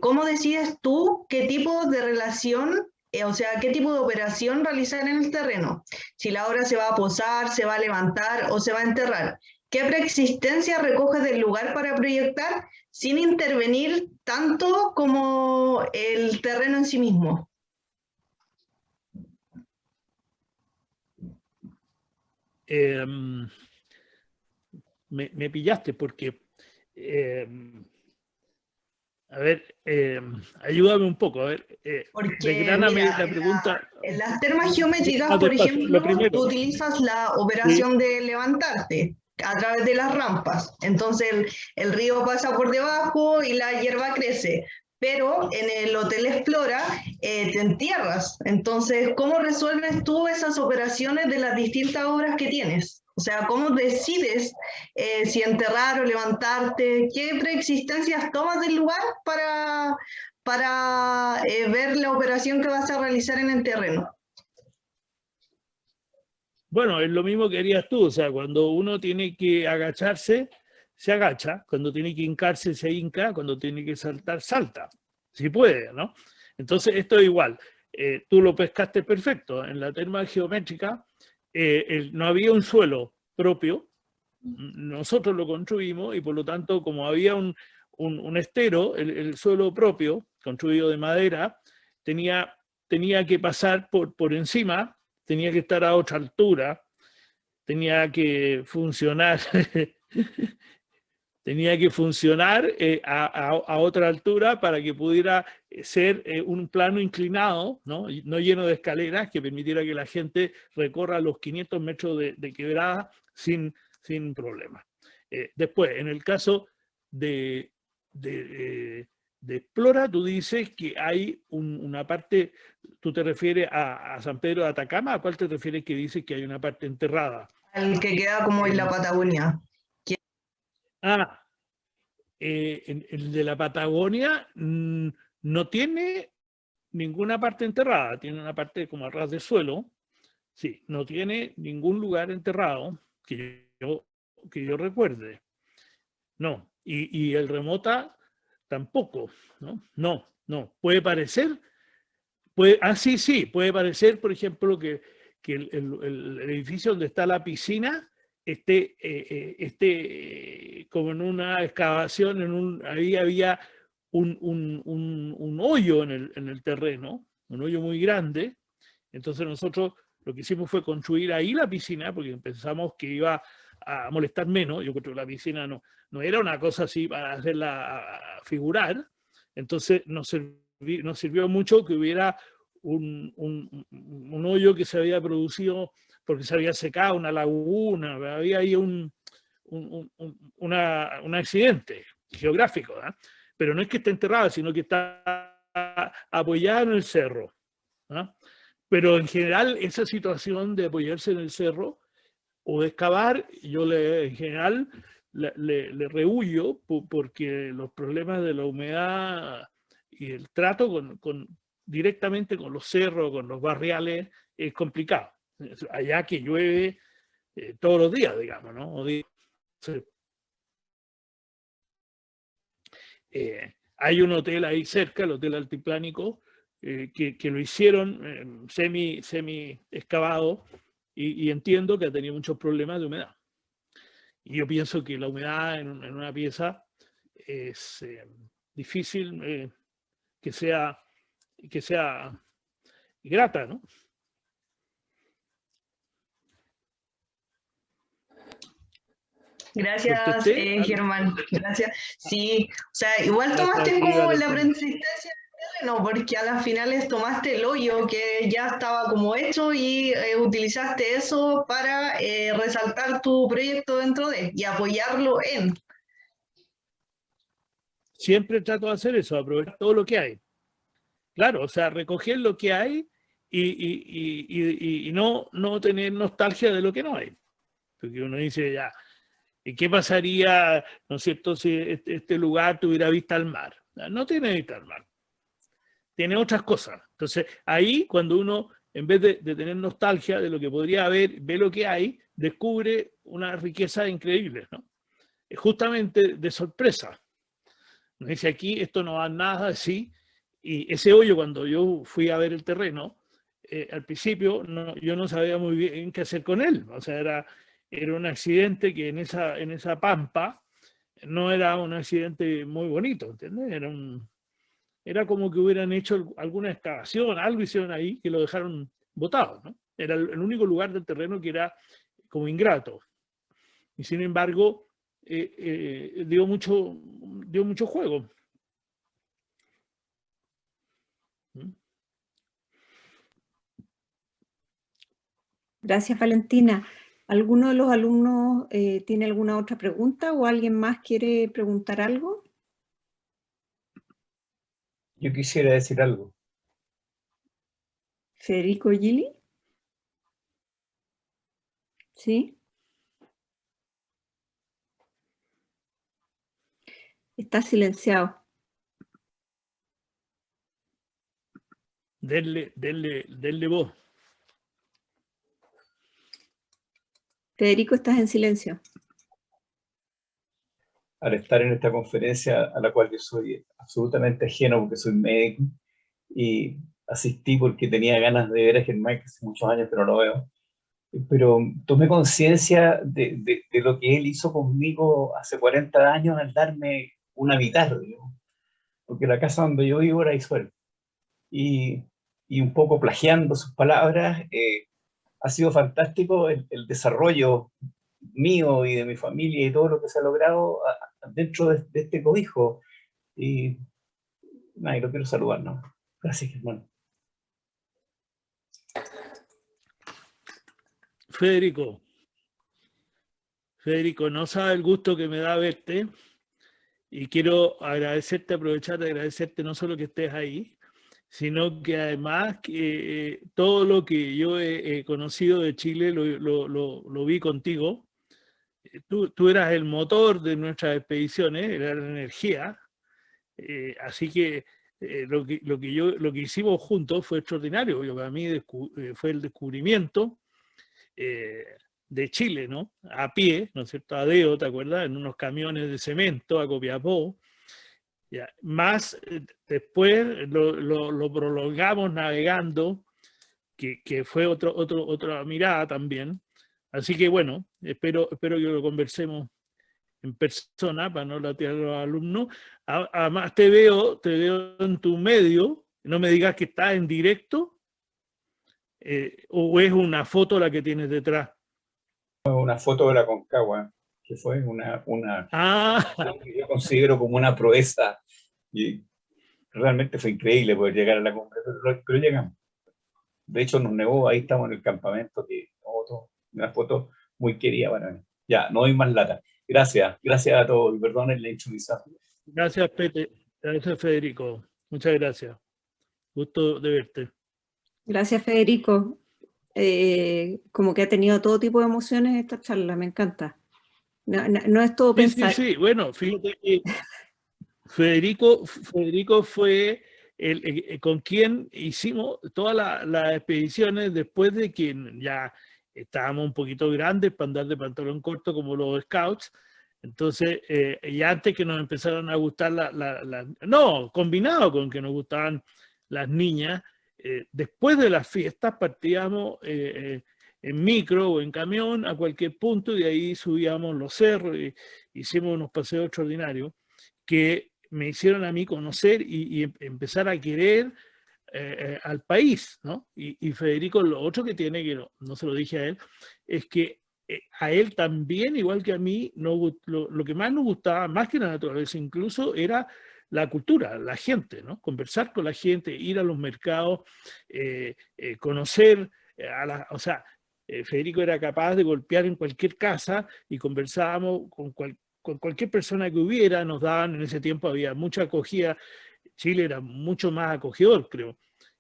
[SPEAKER 6] ¿Cómo decides tú qué tipo de relación, o sea, qué tipo de operación realizar en el terreno? Si la obra se va a posar, se va a levantar o se va a enterrar. ¿Qué preexistencia recoges del lugar para proyectar sin intervenir tanto como el terreno en sí mismo?
[SPEAKER 4] Me pillaste porque, a ver, ayúdame un poco, a ver, desgráname la pregunta.
[SPEAKER 6] En las termas geométricas, por ejemplo, tú utilizas la operación de levantarte a través de las rampas. Entonces el río pasa por debajo y la hierba crece. Pero en el Hotel Explora te entierras. Entonces, ¿cómo resuelves tú esas operaciones de las distintas obras que tienes? O sea, ¿cómo decides si enterrar o levantarte? ¿Qué preexistencias tomas del lugar para ver la operación que vas a realizar en el terreno?
[SPEAKER 4] Bueno, es lo mismo que harías tú. O sea, cuando uno tiene que agacharse, se agacha, cuando tiene que hincarse, se hinca, cuando tiene que saltar, salta. Si puede, ¿no? Entonces, esto es igual. Tú lo pescaste perfecto. En la terma geométrica no había un suelo propio. Nosotros lo construimos y por lo tanto, como había un estero, el suelo propio, construido de madera, tenía tenía que pasar por encima, tenía que estar a otra altura, tenía que funcionar, tenía que funcionar a otra altura para que pudiera ser un plano inclinado, ¿no? No lleno de escaleras, que permitiera que la gente recorra los 500 metros de quebrada sin problema. Después, en el caso de Explora, tú dices que hay una parte, tú te refieres a San Pedro de Atacama, ¿a cuál te refieres que dices que hay una parte enterrada?
[SPEAKER 6] Al que queda como en la Patagonia.
[SPEAKER 4] El de la Patagonia no tiene ninguna parte enterrada, tiene una parte como a ras de suelo, sí, no tiene ningún lugar enterrado que yo recuerde. No, y el Remota tampoco, ¿no? No, puede parecer, sí, puede parecer, por ejemplo, que el edificio donde está la piscina esté como en una excavación, ahí había un hoyo en el terreno, un hoyo muy grande. Entonces nosotros lo que hicimos fue construir ahí la piscina, porque pensamos que iba a molestar menos. Yo creo que la piscina no era una cosa así para hacerla figurar. Entonces nos sirvió mucho que hubiera un hoyo que se había producido porque se había secado una laguna, había ahí un accidente geográfico, ¿eh? Pero no es que esté enterrada, sino que está apoyada en el cerro, ¿eh? Pero en general esa situación de apoyarse en el cerro o de excavar, yo en general le rehuyo porque los problemas de la humedad y el trato directamente con los cerros, con los barriales, es complicado. Allá que llueve todos los días, digamos, ¿no? Hay un hotel ahí cerca, el Hotel Altiplánico, que lo hicieron semi excavado y entiendo que ha tenido muchos problemas de humedad. Y yo pienso que la humedad en una pieza es difícil que sea grata, ¿no?
[SPEAKER 6] Gracias, Germán. Gracias. Sí, o sea, igual tomaste como la resistencia del terreno, porque a las finales tomaste el hoyo que ya estaba como hecho y utilizaste eso para resaltar tu proyecto dentro de y apoyarlo en.
[SPEAKER 4] Siempre trato de hacer eso, aprovechar todo lo que hay. Claro, o sea, recoger lo que hay y no tener nostalgia de lo que no hay. Porque uno dice ya, ¿y qué pasaría, no es cierto, si este lugar tuviera vista al mar? No tiene vista al mar. Tiene otras cosas. Entonces, ahí cuando uno, en vez de tener nostalgia de lo que podría haber, ve lo que hay, descubre una riqueza increíble, ¿no? Justamente de sorpresa. Nos dice aquí, esto no va nada así. Y ese hoyo, cuando yo fui a ver el terreno, al principio yo no sabía muy bien qué hacer con él. O sea, era un accidente que en esa pampa no era un accidente muy bonito, ¿entiendes? Era como que hubieran hecho alguna excavación, algo hicieron ahí que lo dejaron botado, ¿no? Era el único lugar del terreno que era como ingrato. Y sin embargo, dio mucho juego.
[SPEAKER 1] Gracias, Valentina. ¿Alguno de los alumnos tiene alguna otra pregunta o alguien más quiere preguntar algo?
[SPEAKER 11] Yo quisiera decir algo.
[SPEAKER 1] Federico Gili. ¿Sí? Está silenciado.
[SPEAKER 4] Denle voz.
[SPEAKER 1] Federico, estás en silencio.
[SPEAKER 11] Al estar en esta conferencia a la cual yo soy absolutamente ajeno porque soy médico y asistí porque tenía ganas de ver a Germán, que hace muchos años pero no lo veo, pero tomé conciencia de lo que él hizo conmigo hace 40 años al darme un habitar, digamos, porque la casa donde yo vivo era Isuel. Y y un poco plagiando sus palabras, ha sido fantástico el desarrollo mío y de mi familia y todo lo que se ha logrado dentro de este cobijo. Y nada, y lo quiero saludar, ¿no? Gracias, Germán.
[SPEAKER 4] Federico, no sabe el gusto que me da verte, y quiero agradecerte, aprovechar de agradecerte no solo que estés ahí, sino que además todo lo que yo he conocido de Chile lo vi contigo. Tú eras el motor de nuestras expediciones, era la energía, así que lo que hicimos juntos fue extraordinario. Para mí fue el descubrimiento de Chile, ¿no? A pie, ¿no es cierto? A dedo, ¿te acuerdas? En unos camiones de cemento a Copiapó. Ya. Más después lo prolongamos navegando, que fue otra mirada también. Así que bueno, espero que lo conversemos en persona para no latear a los alumnos. Además te veo en tu medio, no me digas que estás en directo, o es una foto la que tienes detrás.
[SPEAKER 11] Una foto de la Concagua, que fue una que yo considero como una proeza, y realmente fue increíble poder llegar a la cumbre, pero llegamos. De hecho nos nevó, ahí estamos en el campamento, una foto muy querida para mí. Ya, no doy más lata. Gracias a todos, y perdonen la intromisión.
[SPEAKER 4] Gracias, Pete. Gracias, Federico. Muchas gracias. Gusto de verte. Gracias,
[SPEAKER 1] Federico. Como que ha tenido todo tipo de emociones esta charla, me encanta. No es todo pensar.
[SPEAKER 4] Sí, bueno, fíjate que Federico fue con quien hicimos todas las expediciones después de que ya estábamos un poquito grandes para andar de pantalón corto como los scouts. Entonces, y antes que nos empezaron a gustar no, combinado con que nos gustaban las niñas, después de las fiestas partíamos en micro o en camión a cualquier punto, y de ahí subíamos los cerros y hicimos unos paseos extraordinarios que me hicieron a mí conocer y empezar a querer al país, ¿no? Y Federico, lo otro que tiene, que no se lo dije a él, es que a él también, igual que a mí, lo que más nos gustaba, más que la naturaleza incluso, era la cultura, la gente, ¿no? Conversar con la gente, ir a los mercados, conocer o sea, Federico era capaz de golpear en cualquier casa y conversábamos con cualquier persona que hubiera. Nos daban, en ese tiempo había mucha acogida, Chile era mucho más acogedor, creo,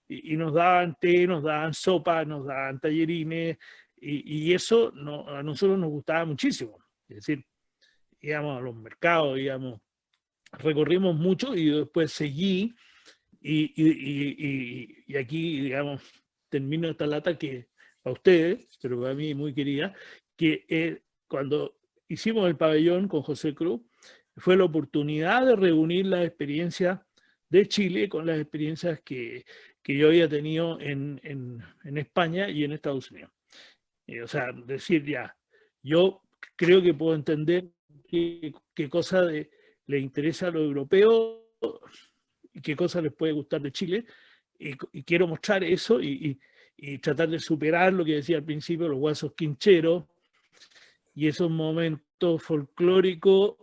[SPEAKER 4] y nos daban té, nos daban sopa, nos daban tallerines, y eso a nosotros nos gustaba muchísimo. Es decir, íbamos a los mercados, recorrimos mucho, y después seguí, y aquí, digamos, termino esta lata que a ustedes, pero para mí muy querida, que cuando hicimos el pabellón con José Cruz, fue la oportunidad de reunir las experiencias de Chile con las experiencias que yo había tenido en España y en Estados Unidos. O sea, decir ya, yo creo que puedo entender qué cosa le interesa a los europeos y qué cosa les puede gustar de Chile, y quiero mostrar eso y tratar de superar lo que decía al principio, los guasos quincheros y esos momentos folclóricos,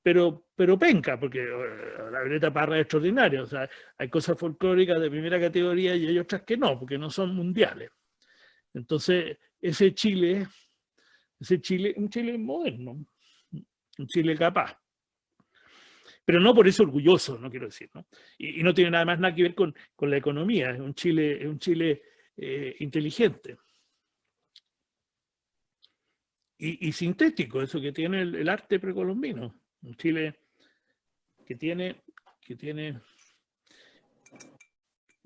[SPEAKER 4] pero penca, porque la Violeta Parra es extraordinaria. O sea, hay cosas folclóricas de primera categoría y hay otras que no, porque no son mundiales. Entonces, ese Chile, un Chile moderno, un Chile capaz. Pero no por eso orgulloso, no quiero decir, ¿no? Y no tiene nada que ver con la economía, es un Chile inteligente. Y sintético, eso que tiene el arte precolombino. Un Chile que tiene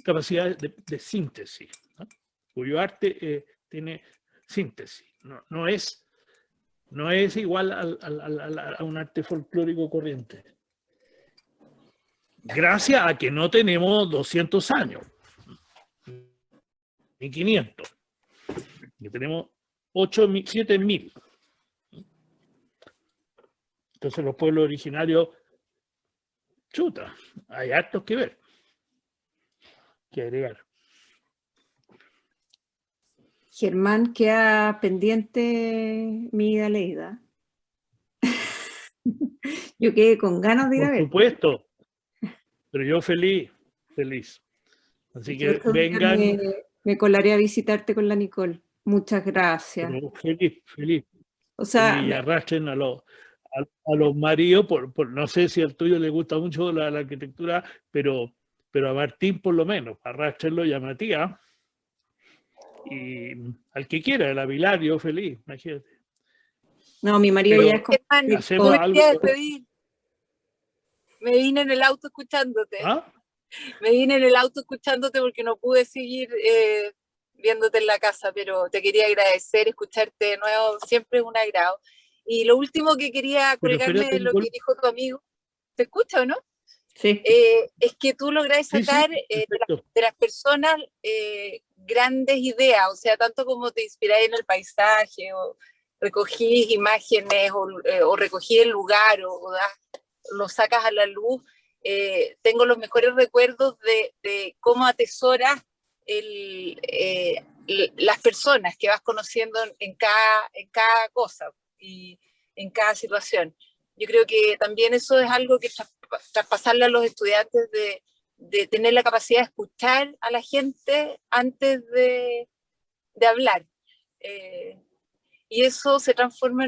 [SPEAKER 4] capacidad de síntesis, ¿no? Cuyo arte tiene síntesis. No es igual a un arte folclórico corriente. Gracias a que no tenemos 200 años, ni 500, que tenemos 8.000, 7.000. Entonces los pueblos originarios, chuta, hay hartos que ver. que agregar.
[SPEAKER 1] Germán, queda pendiente mi ida leída. Yo quedé con ganas de ir a ver.
[SPEAKER 4] Por supuesto, pero yo feliz. Así que vengan.
[SPEAKER 1] Me colaré a visitarte con la Nicole. Muchas gracias.
[SPEAKER 4] Feliz.
[SPEAKER 1] O sea,
[SPEAKER 4] y arrastren a los maridos, no sé si al tuyo le gusta mucho la arquitectura, pero a Martín por lo menos, arrastrenlo y a Matías. Y al que quiera, el Avilario, feliz, imagínate.
[SPEAKER 1] No, mi marido ya es como...
[SPEAKER 4] Hacemos algo.
[SPEAKER 12] Me vine en el auto escuchándote.
[SPEAKER 4] ¿Ah?
[SPEAKER 12] Me vine en el auto escuchándote porque no pude seguir viéndote en la casa, pero te quería agradecer, escucharte de nuevo, siempre es un agrado. Y lo último que quería colgarme de lo que dijo tu amigo, ¿te escucha o no?
[SPEAKER 1] Sí.
[SPEAKER 12] Es que tú lográs sacar de las personas grandes ideas, o sea, tanto como te inspirás en el paisaje, o recogís imágenes, o recogís el lugar, o lo sacas a la luz. Tengo los mejores recuerdos de cómo atesoras las personas que vas conociendo en cada cosa y en cada situación. Yo creo que también eso es algo que traspasarle a los estudiantes de tener la capacidad de escuchar a la gente antes de hablar. Y eso se transforma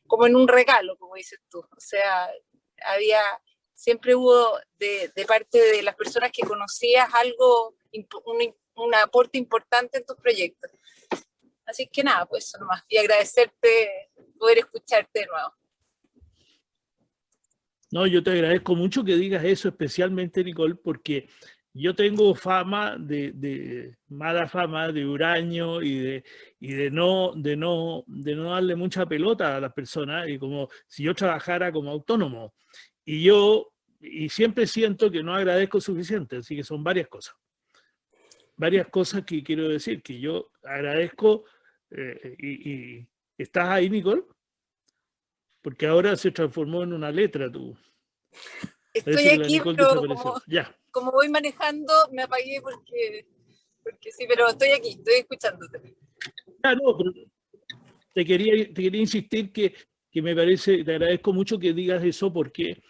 [SPEAKER 12] como en un regalo, como dices tú. O sea, siempre hubo de parte de las personas que conocías algo, un aporte importante en tus proyectos. Así que nada, pues eso nomás. Y agradecerte poder escucharte de nuevo.
[SPEAKER 4] No, yo te agradezco mucho que digas eso, especialmente, Nicole, porque yo tengo mala fama de huraño y de no darle mucha pelota a las personas, y como si yo trabajara como autónomo. Y siempre siento que no agradezco suficiente, así que son varias cosas. Varias cosas que quiero decir, que yo agradezco, y ¿estás ahí, Nicole? Porque ahora se transformó en una letra tú.
[SPEAKER 12] Estoy aquí, pero como voy manejando, me apagué porque sí, pero estoy aquí, estoy escuchándote.
[SPEAKER 4] No, pero te quería insistir que me parece, te agradezco mucho que digas eso, porque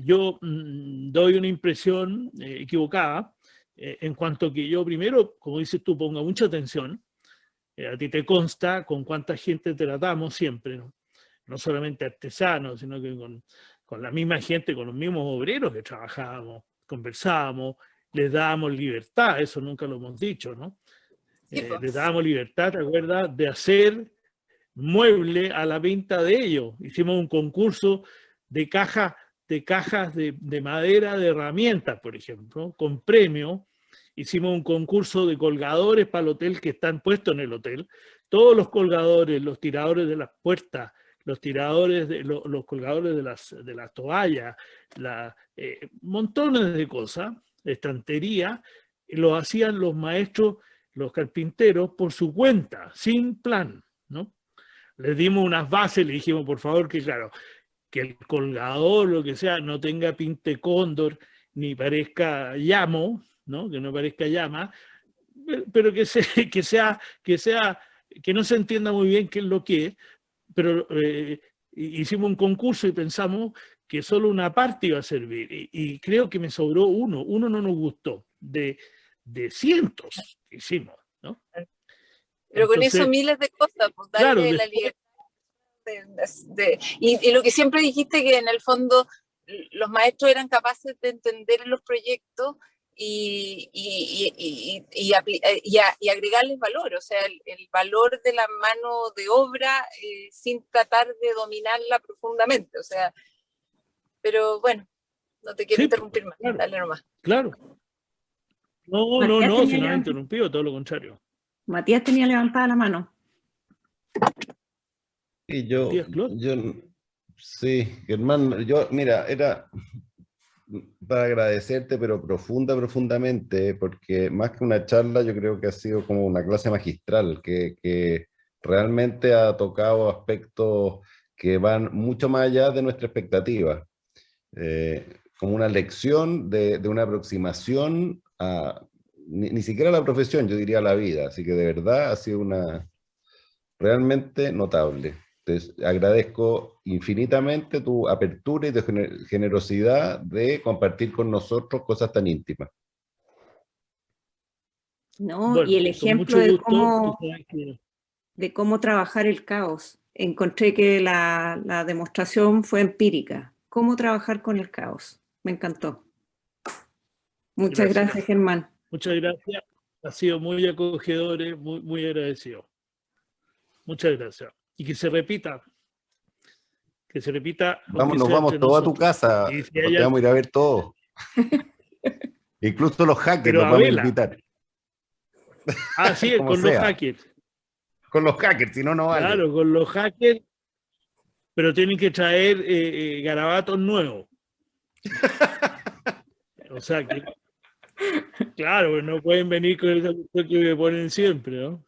[SPEAKER 4] yo doy una impresión equivocada, en cuanto que yo primero, como dices tú, ponga mucha atención. A ti te consta con cuánta gente tratamos siempre, no solamente artesanos, sino que con la misma gente, con los mismos obreros que trabajábamos, conversábamos, les dábamos libertad, eso nunca lo hemos dicho, ¿no? Les dábamos libertad, ¿te acuerdas? De hacer mueble a la venta de ellos. Hicimos un concurso de cajas de madera, de herramientas, por ejemplo, con premio. Hicimos un concurso de colgadores para el hotel que están puestos en el hotel. Todos los colgadores, los tiradores de las puertas, los tiradores, los colgadores de las toallas, montones de cosas, estantería, lo hacían los maestros, los carpinteros, por su cuenta, sin plan, ¿no? Les dimos unas bases, le dijimos, por favor, que claro, que el colgador, lo que sea, no tenga pinte cóndor, ni parezca llamo, ¿no? Que no parezca llama, pero que no se entienda muy bien qué es lo que es. Pero hicimos un concurso y pensamos que solo una parte iba a servir, y creo que me sobró uno no nos gustó, de cientos que hicimos, ¿no?
[SPEAKER 12] Pero entonces, con eso miles de cosas, pues darle la libertad. Y lo que siempre dijiste, que en el fondo los maestros eran capaces de entender los proyectos y agregarles valor, o sea, el valor de la mano de obra, sin tratar de dominarla profundamente, o sea, pero bueno, no te quiero interrumpir más, claro, dale nomás.
[SPEAKER 4] Claro. No, si no ha interrumpido, todo lo contrario.
[SPEAKER 1] Matías tenía levantada la mano.
[SPEAKER 3] Y sí, Germán, mira, era para agradecerte, pero profundamente, porque más que una charla, yo creo que ha sido como una clase magistral, que realmente ha tocado aspectos que van mucho más allá de nuestra expectativa. Como una lección de una aproximación ni siquiera la profesión, yo diría la vida. Así que de verdad ha sido realmente notable. Entonces, agradezco infinitamente tu apertura y tu generosidad de compartir con nosotros cosas tan íntimas.
[SPEAKER 1] No,
[SPEAKER 4] Bueno,
[SPEAKER 1] y el
[SPEAKER 4] con
[SPEAKER 1] ejemplo
[SPEAKER 4] mucho gusto,
[SPEAKER 1] de cómo trabajar el caos. Encontré que la demostración fue empírica. Cómo trabajar con el caos. Me encantó. Muchas gracias, Germán.
[SPEAKER 4] Muchas gracias. Ha sido muy acogedor, muy, muy agradecido. Muchas gracias. Y que se repita. Que se repita.
[SPEAKER 3] Nos vamos todos a tu casa. Te vamos a ir a ver todos. Incluso los hackers los vamos a invitar.
[SPEAKER 4] Ah, sí, con los hackers.
[SPEAKER 3] Con los hackers, si no, no vale.
[SPEAKER 4] Claro, con los hackers, pero tienen que traer garabatos nuevos. O sea que, claro, no pueden venir con el que me ponen siempre, ¿no?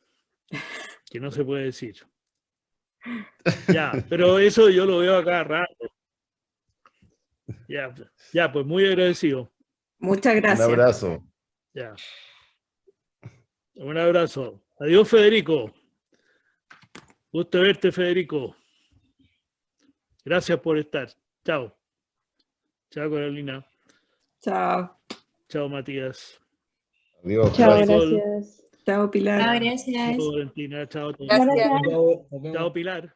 [SPEAKER 4] Que no se puede decir. Ya, pero eso yo lo veo acá rato. Ya, pues muy agradecido.
[SPEAKER 1] Muchas gracias.
[SPEAKER 3] Un abrazo.
[SPEAKER 4] Ya. Un abrazo. Adiós, Federico. Gusto verte, Federico. Gracias por estar. Chao. Chao, Carolina.
[SPEAKER 1] Chao.
[SPEAKER 4] Chao, Matías.
[SPEAKER 3] Adiós.
[SPEAKER 7] Chao, gracias.
[SPEAKER 1] Chao, Pilar.
[SPEAKER 6] Chao, gracias.
[SPEAKER 4] Chao, Valentina. Chao,
[SPEAKER 12] Gracias.
[SPEAKER 4] Chao, Pilar.